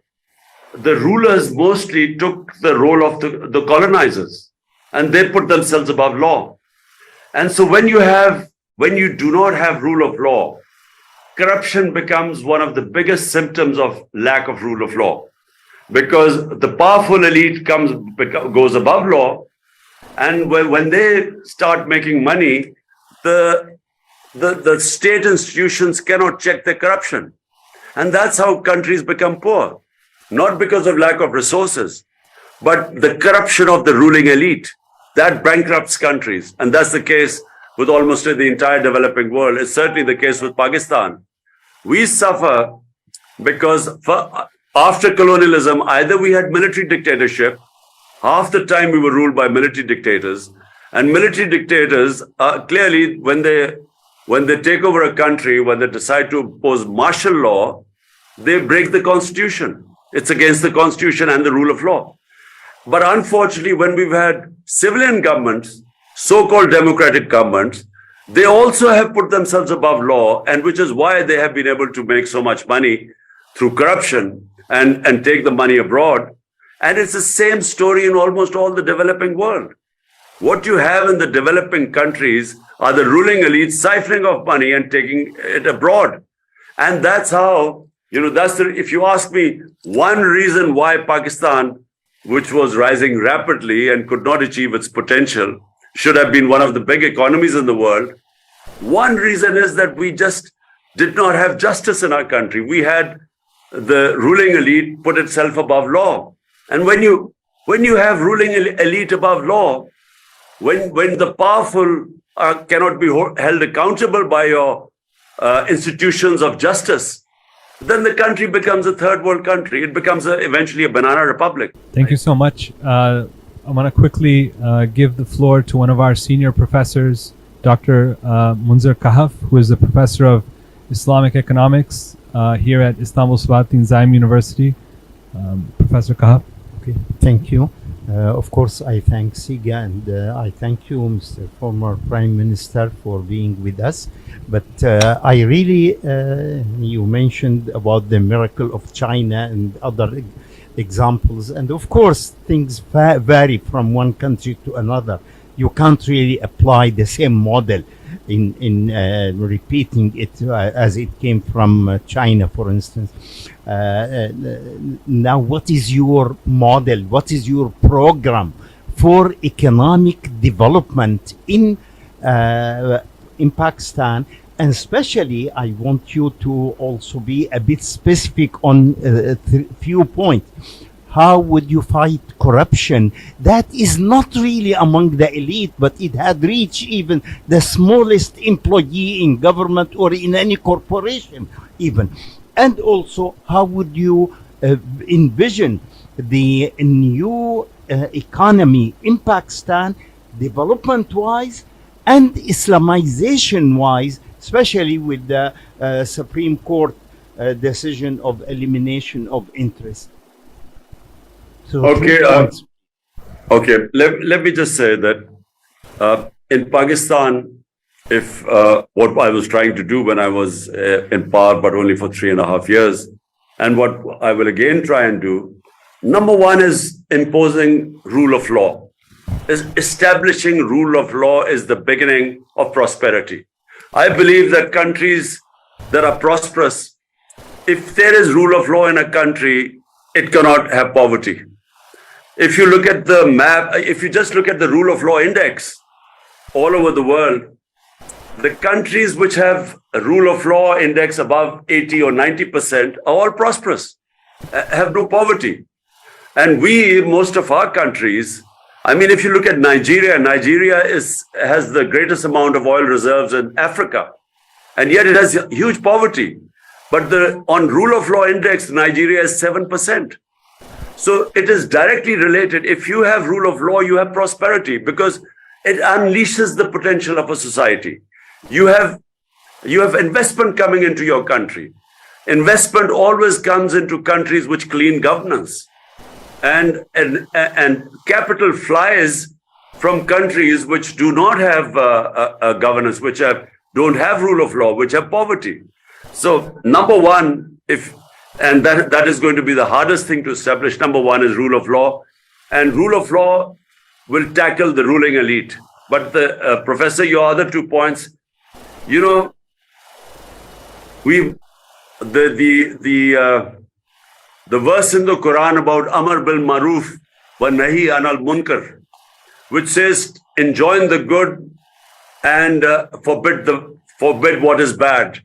rulers mostly took the role of the colonizers, and they put themselves above law. And so when you do not have rule of law, corruption becomes one of the biggest symptoms of lack of rule of law, because the powerful elite goes above law, and when they start making money, the state institutions cannot check their corruption. And that's how countries become poor, not because of lack of resources, but the corruption of the ruling elite. That bankrupts countries. And that's the case with almost the entire developing world. It's certainly the case with Pakistan. We suffer because after colonialism, either we had military dictatorship, half the time we were ruled by military dictators, and military dictators clearly, when they take over a country, when they decide to impose martial law, they break the constitution. It's against the constitution and the rule of law. But unfortunately, when we've had civilian governments, so-called democratic governments, they also have put themselves above law, and which is why they have been able to make so much money through corruption and take the money abroad. And it's the same story in almost all the developing world. What you have in the developing countries are the ruling elites siphoning off money and taking it abroad. And that's how, if you ask me, one reason why Pakistan, which was rising rapidly and could not achieve its potential, should have been one of the big economies in the world. One reason is that we just did not have justice in our country. We had the ruling elite put itself above law. And when you have ruling elite above law, when the powerful cannot be held accountable by your institutions of justice, then the country becomes a third world country. It becomes eventually a banana republic. Thank you so much. I want to quickly give the floor to one of our senior professors, Dr. Munzir Kahaf, who is the professor of Islamic economics here at Istanbul Sabahattin Zaim University. Professor Kahaf. Okay, thank you. Of course, I thank SIGA and I thank you, Mr. Former Prime Minister, for being with us. But I really, you mentioned about the miracle of China and other examples. And of course, things vary from one country to another. You can't really apply the same model in repeating it as it came from China, for instance. Now, what is your model? What is your program for economic development in Pakistan? And especially, I want you to also be a bit specific on a few points. How would you fight corruption that is not really among the elite, but it had reached even the smallest employee in government or in any corporation even? And also, how would you envision the new economy in Pakistan, development-wise and Islamization-wise, especially with the Supreme Court decision of elimination of interest? So okay. Let me just say that in Pakistan, if what I was trying to do when I was in power, but only for 3.5 years, and what I will again try and do, number one is imposing rule of law. Establishing rule of law is the beginning of prosperity. I believe that countries that are prosperous, if there is rule of law in a country, it cannot have poverty. If you look at the map, if you just look at the rule of law index all over the world, the countries which have a rule of law index above 80 or 90% are all prosperous, have no poverty. And most of our countries, I mean, if you look at Nigeria, Nigeria has the greatest amount of oil reserves in Africa, and yet it has huge poverty. But on rule of law index, Nigeria is 7%. So it is directly related. If you have rule of law, you have prosperity, because it unleashes the potential of a society. You have investment coming into your country. Investment always comes into countries which clean governance. And capital flies from countries which do not have a governance, which don't have rule of law, which have poverty. So number one, and that is going to be the hardest thing to establish. Number one is rule of law, and rule of law will tackle the ruling elite. But Professor, your other 2 points, you know, the verse in the Quran about Amar bil Maruf wa Nahi anil Munkar, which says enjoin the good and forbid what is bad.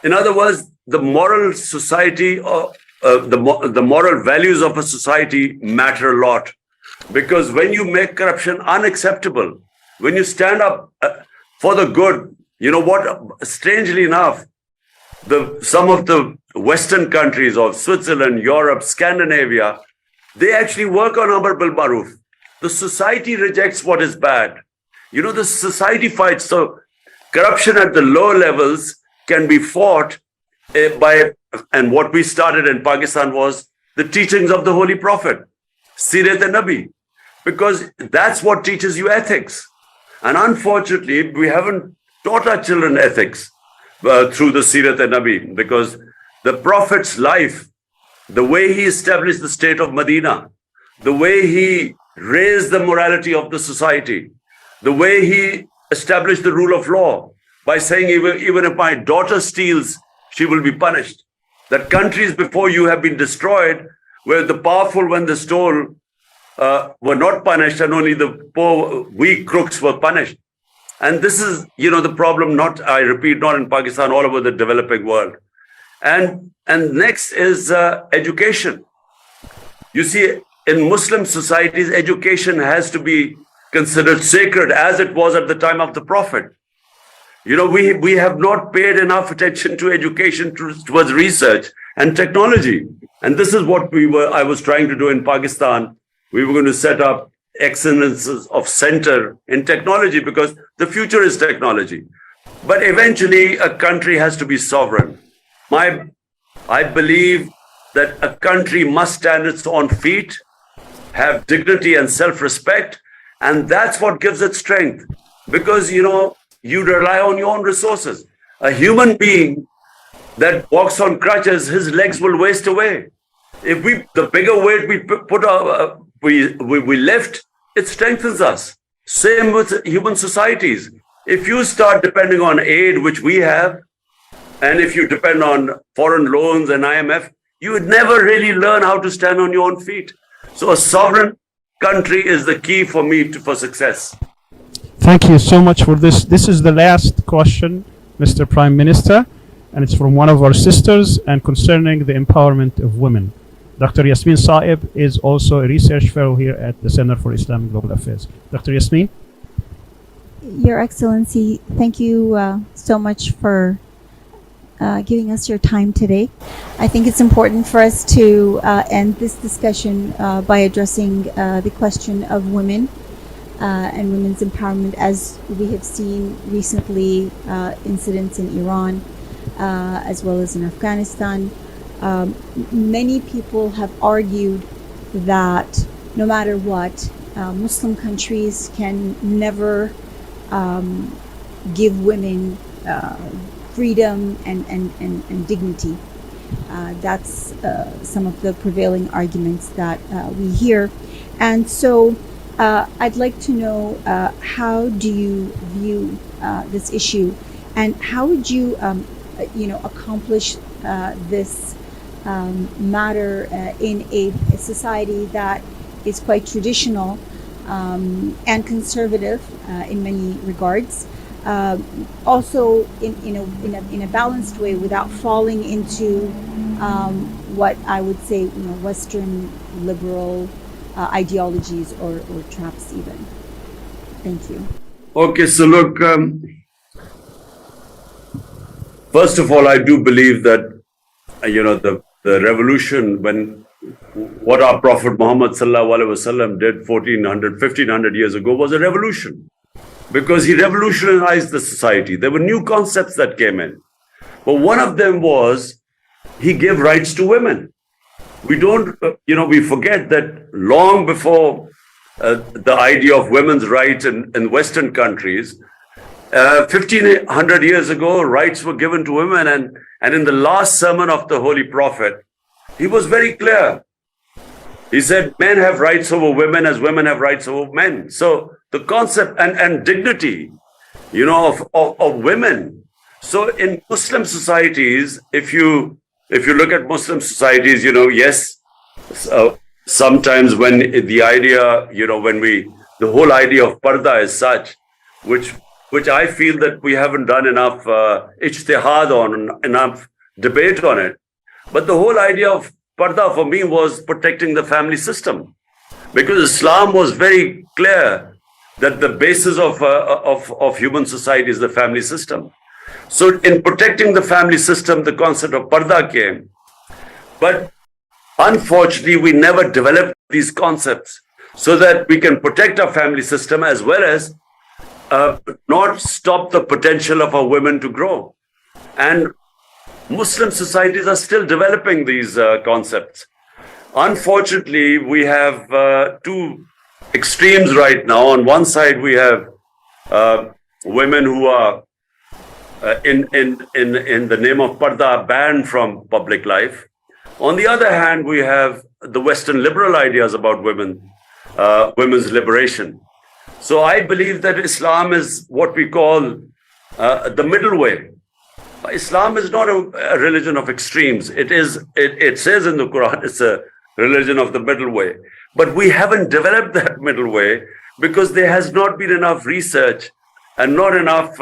In other words, the moral society, the moral values of a society matter a lot, because when you make corruption unacceptable, when you stand up for the good, you know what? Strangely enough, some of the Western countries of Switzerland, Europe, Scandinavia, they actually work on Amar bil Maruf. The society rejects what is bad. You know, the society fights. So corruption at the lower levels can be fought and what we started in Pakistan was the teachings of the Holy Prophet, Sirat-e-Nabi, because that's what teaches you ethics. And unfortunately, we haven't taught our children ethics through the Sirat-e-Nabi, because the Prophet's life, the way he established the state of Medina, the way he raised the morality of the society, the way he established the rule of law by saying, even if my daughter steals, she will be punished. That countries before you have been destroyed, where the powerful, when they stole, were not punished, and only the poor, weak crooks were punished. And this is, you know, the problem, I repeat, not in Pakistan, all over the developing world. And next is education. You see, in Muslim societies, education has to be considered sacred, as it was at the time of the Prophet. You know, we have not paid enough attention to education towards research and technology. And this is what I was trying to do in Pakistan. We were going to set up excellences of center in technology, because the future is technology. But eventually a country has to be sovereign. I believe that a country must stand its own feet, have dignity and self-respect, and that's what gives it strength. Because, you know, you rely on your own resources. A human being that walks on crutches, his legs will waste away. If the bigger weight we lift, it strengthens us. Same with human societies. If you start depending on aid, which we have, and if you depend on foreign loans and IMF, you would never really learn how to stand on your own feet. So a sovereign country is the key for me for success. Thank you so much for this. This is the last question, Mr. Prime Minister, and it's from one of our sisters and concerning the empowerment of women. Dr. Yasmin Saib is also a research fellow here at the Center for Islamic Global Affairs. Dr. Yasmin? Your Excellency, thank you so much for giving us your time today. I think it's important for us to end this discussion by addressing the question of women and women's empowerment, as we have seen recently incidents in Iran as well as in Afghanistan. Many people have argued that no matter what, Muslim countries can never give women freedom and dignity. That's some of the prevailing arguments that we hear. And so I'd like to know, how do you view this issue, and how would you, accomplish this matter in a society that is quite traditional and conservative in many regards, also in a balanced way, without falling into what I would say, Western liberal ideologies or traps even. Thank you. Okay, so look, first of all, I do believe that, the revolution, what our Prophet Muhammad sallallahu alaihi wasallam did 1500 years ago was a revolution, because he revolutionized the society. There were new concepts that came in, but one of them was he gave rights to women. We don't, we forget that long before the idea of women's rights in Western countries, 1500 years ago, rights were given to women, and in the last sermon of the Holy Prophet, he was very clear. He said, men have rights over women as women have rights over men. So the concept and dignity, of women. So in Muslim societies, if you look at Muslim societies, yes, sometimes when the idea, the whole idea of parda is such, which I feel that we haven't done enough ijtihad on, enough debate on it. But the whole idea of parda for me was protecting the family system, because Islam was very clear that the basis of human society is the family system. So in protecting the family system, the concept of parda came. But unfortunately, we never developed these concepts so that we can protect our family system as well as not stop the potential of our women to grow. And Muslim societies are still developing these concepts. Unfortunately, we have two extremes right now. On one side, we have women who are in the name of parda banned from public life. On the other hand, we have the Western liberal ideas about women's liberation. So I believe that Islam is what we call the middle way. Islam is not a religion of extremes. It says in the Quran, it's a religion of the middle way. But we haven't developed that middle way because there has not been enough research and not enough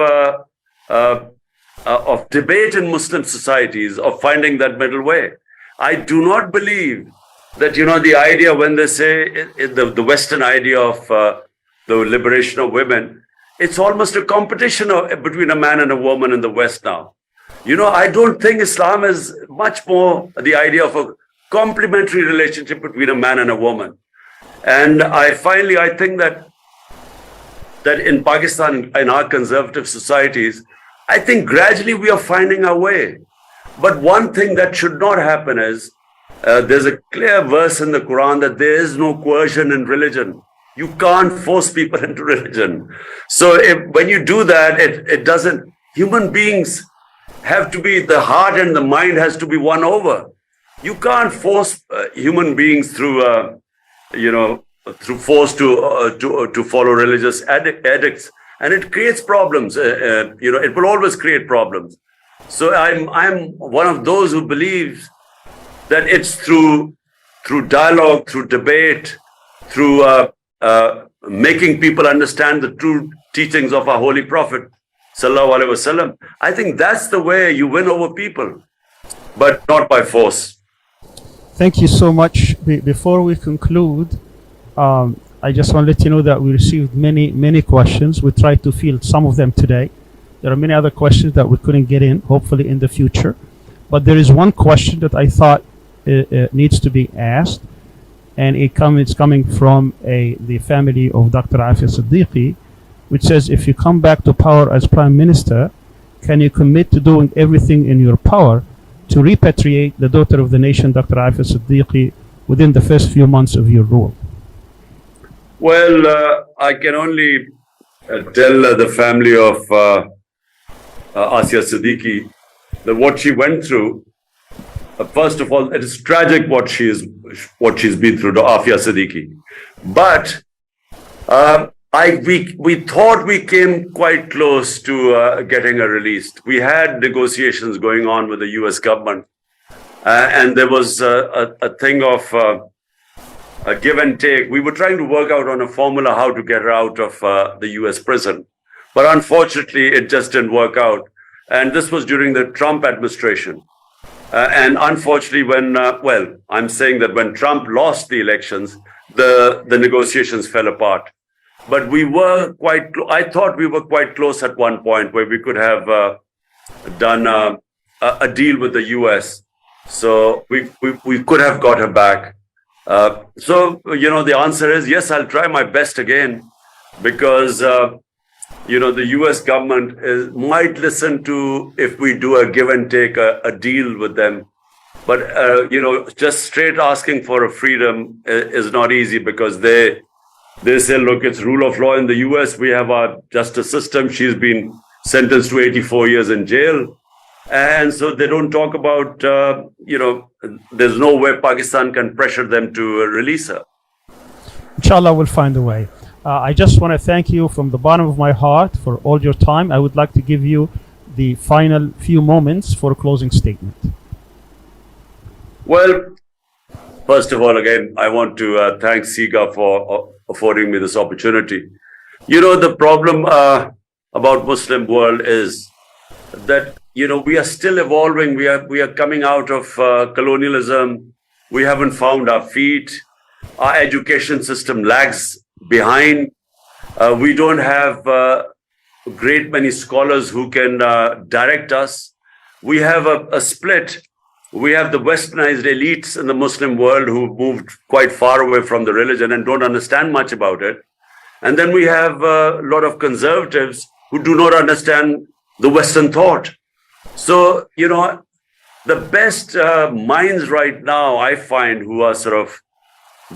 of debate in Muslim societies of finding that middle way. I do not believe that, the idea when they say the Western idea of the liberation of women, it's almost a competition between a man and a woman in the West now. I don't think Islam is much more the idea of a complementary relationship between a man and a woman. And I think that in Pakistan, in our conservative societies, I think gradually we are finding our way. But one thing that should not happen is, there's a clear verse in the Quran that there is no coercion in religion. You can't force people into religion. So when you do that, it doesn't, human beings have to be, the heart and the mind has to be won over. You can't force human beings through force to follow religious edicts, and it creates problems. It will always create problems. So I'm one of those who believes that it's through dialogue, through debate, through making people understand the true teachings of our Holy Prophet Sallallahu Alaihi Wasallam. I think that's the way you win over people, but not by force. Thank you so much. Before we conclude, I just want to let you know that we received many questions. We tried to field some of them today. There are many other questions that we couldn't get in, hopefully in the future. But there is one question that I thought needs to be asked, and it's coming from the family of Dr. Afia Siddiqui, which says, if you come back to power as Prime Minister, can you commit to doing everything in your power to repatriate the daughter of the nation, Dr. Afia Siddiqui, within the first few months of your rule? Well, I can only tell the family of Afia Siddiqui that what she went through, first of all, it is tragic what she's been through to Afia Siddiqui. But we thought we came quite close to getting her released. We had negotiations going on with the US government, and there was a thing of a give and take. We were trying to work out on a formula how to get her out of the US prison. But unfortunately, it just didn't work out. And this was during the Trump administration. And unfortunately, I'm saying that when Trump lost the elections, the negotiations fell apart. But we were I thought we were quite close at one point where we could have done a deal with the US. So we could have got her back. The answer is yes, I'll try my best again, because the US government might listen to if we do a give and take, a deal with them. But just straight asking for a freedom is not easy, because they say, look, it's rule of law in the US. We have our justice system. She's been sentenced to 84 years in jail. And so they don't talk about, there's no way Pakistan can pressure them to release her. Inshallah, we'll find a way. I just want to thank you from the bottom of my heart for all your time. I would like to give you the final few moments for a closing statement. Well, first of all, again, I want to thank SIGA for affording me this opportunity. The problem about Muslim world is that, we are still evolving. We are coming out of colonialism. We haven't found our feet. Our education system lags behind. We don't have a great many scholars who can direct us. We have a split. We have the westernized elites in the Muslim world who moved quite far away from the religion and don't understand much about it. And then we have a lot of conservatives who do not understand the Western thought. So, the best minds right now, I find, who are sort of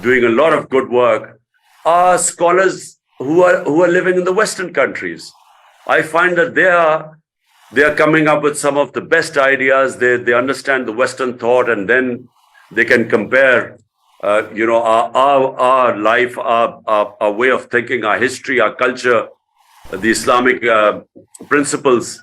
doing a lot of good work, are scholars who are living in the Western countries. I find that they are coming up with some of the best ideas. They understand the Western thought, and then they can compare, our life, our way of thinking, our history, our culture, the Islamic principles.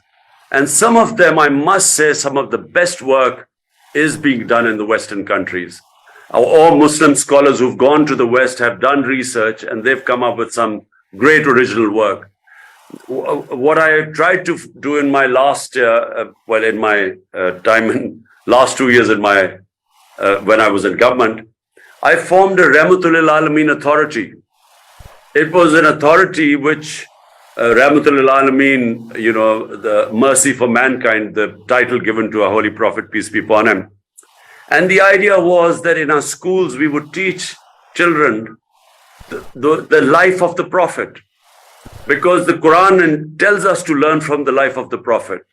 And some of them, I must say, some of the best work is being done in the Western countries. All Muslim scholars who've gone to the West have done research, and they've come up with some great original work. What I tried to do in my last, in my time in last 2 years when I was in government, I formed a Rahmatul Alameen authority. It was an authority which Rahmatul Alameen, the mercy for mankind, the title given to our Holy Prophet, peace be upon him. And the idea was that in our schools, we would teach children the life of the Prophet, because the Quran tells us to learn from the life of the Prophet.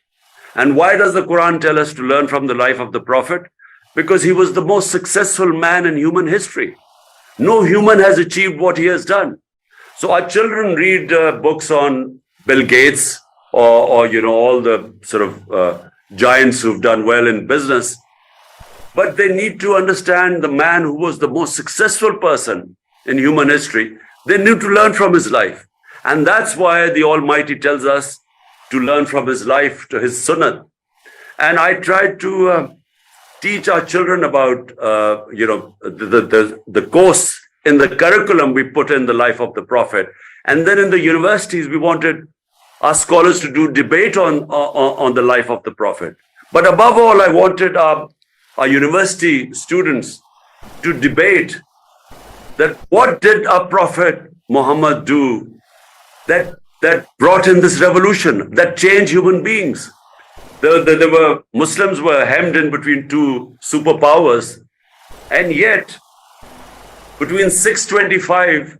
And why does the Quran tell us to learn from the life of the Prophet? Because he was the most successful man in human history. No human has achieved what he has done. So our children read books on Bill Gates or all the sort of giants who've done well in business. But they need to understand the man who was the most successful person in human history. They need to learn from his life. And that's why the Almighty tells us to learn from his life, to his sunnah. And I tried to teach our children about, the course in the curriculum we put in the life of the Prophet. And then in the universities, we wanted our scholars to do debate on the life of the Prophet. But above all, I wanted our university students to debate that what did our Prophet Muhammad do that brought in this revolution, that changed human beings. Muslims were hemmed in between two superpowers, and yet between 625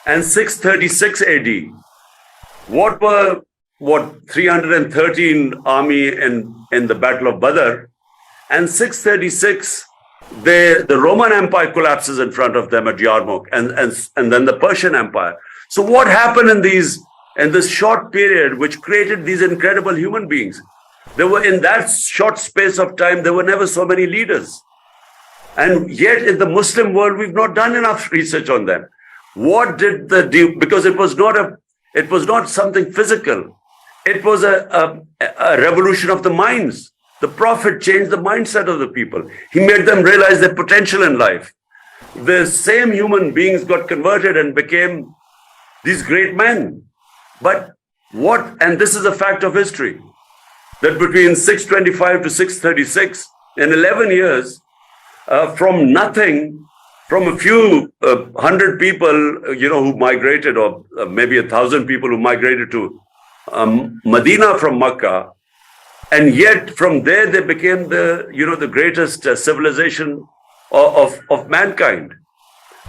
and 636 AD, what were 313 army in the Battle of Badr, and 636 the Roman Empire collapses in front of them at Yarmouk, and then the Persian Empire. So what happened in this short period which created these incredible human beings? There were, in that short space of time, there were never so many leaders. And yet in the Muslim world, we've not done enough research on them. What did because it was not something physical. It was a revolution of the minds. The Prophet changed the mindset of the people. He made them realize their potential in life. The same human beings got converted and became these great men. But and this is a fact of history, that between 625 to 636, in 11 years, from nothing, from a few 100 people, who migrated, or maybe 1,000 people who migrated to Medina from Makkah, and yet from there they became the greatest civilization of mankind.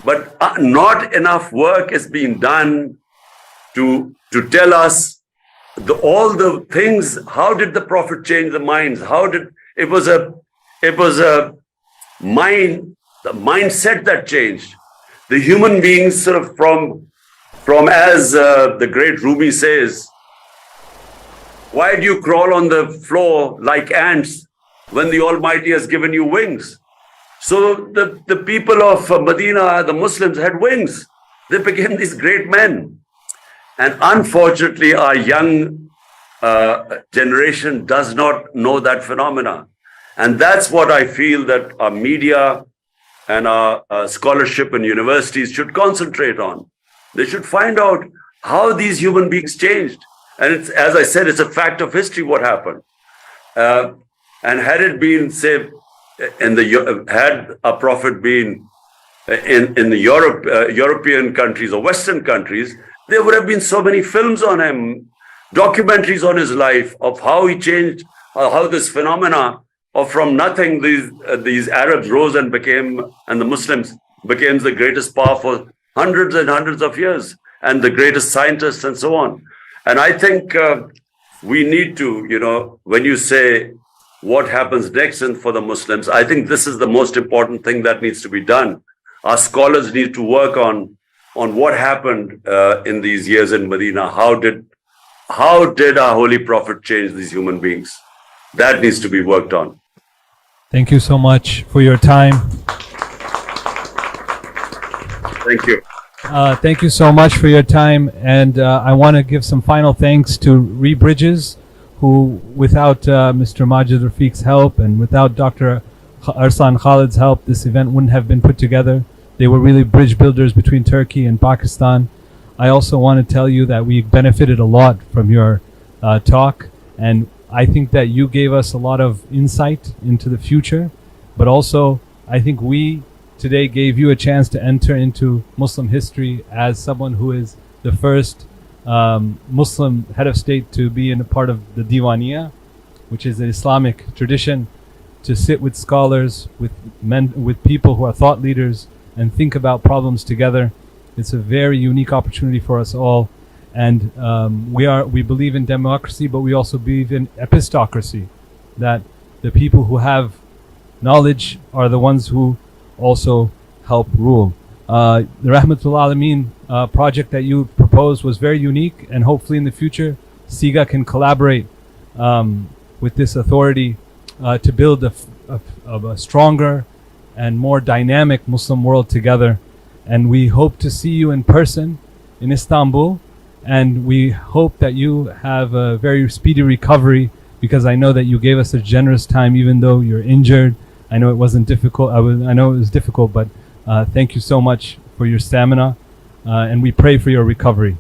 But not enough work is being done to tell us all the things. How did the Prophet change the minds? It was a mindset that changed. The human beings sort of from as the great Rumi says, why do you crawl on the floor like ants when the Almighty has given you wings? So the people of Medina, the Muslims, had wings. They became these great men. And unfortunately, our young generation does not know that phenomena. And that's what I feel that our media and our scholarship and universities should concentrate on. They should find out how these human beings changed. And it's, as I said, it's a fact of history what happened. And had it been, say, had a prophet been in the European countries or Western countries, there would have been so many films on him, documentaries on his life, of how he changed, how this phenomena of from nothing these Arabs rose and the Muslims became the greatest power for hundreds and hundreds of years, and the greatest scientists and so on. And I think we need to, when you say what happens next for the Muslims, I think this is the most important thing that needs to be done. Our scholars need to work on what happened in these years in Medina. How did our Holy Prophet change these human beings? That needs to be worked on. Thank you so much for your time. Thank you. Thank you so much for your time, and I want to give some final thanks to Rebridges, who, without Mr. Majid Rafiq's help and without Dr. Arslan Khalid's help, this event wouldn't have been put together. They were really bridge builders between Turkey and Pakistan. I also want to tell you that we benefited a lot from your talk, and I think that you gave us a lot of insight into the future, but also I think we today gave you a chance to enter into Muslim history as someone who is the first Muslim head of state to be in a part of the Diwaniyah, which is an Islamic tradition, to sit with scholars, with people who are thought leaders, and think about problems together. It's a very unique opportunity for us all. And we believe in democracy, but we also believe in epistocracy, that the people who have knowledge are the ones who also help rule. The Rahmatul Alameen project that you proposed was very unique, and hopefully in the future SIGA can collaborate with this authority to build a stronger and more dynamic Muslim world together. And we hope to see you in person in Istanbul, and we hope that you have a very speedy recovery, because I know that you gave us a generous time even though you're injured. I know it wasn't difficult. I know it was difficult, but thank you so much for your stamina, and we pray for your recovery.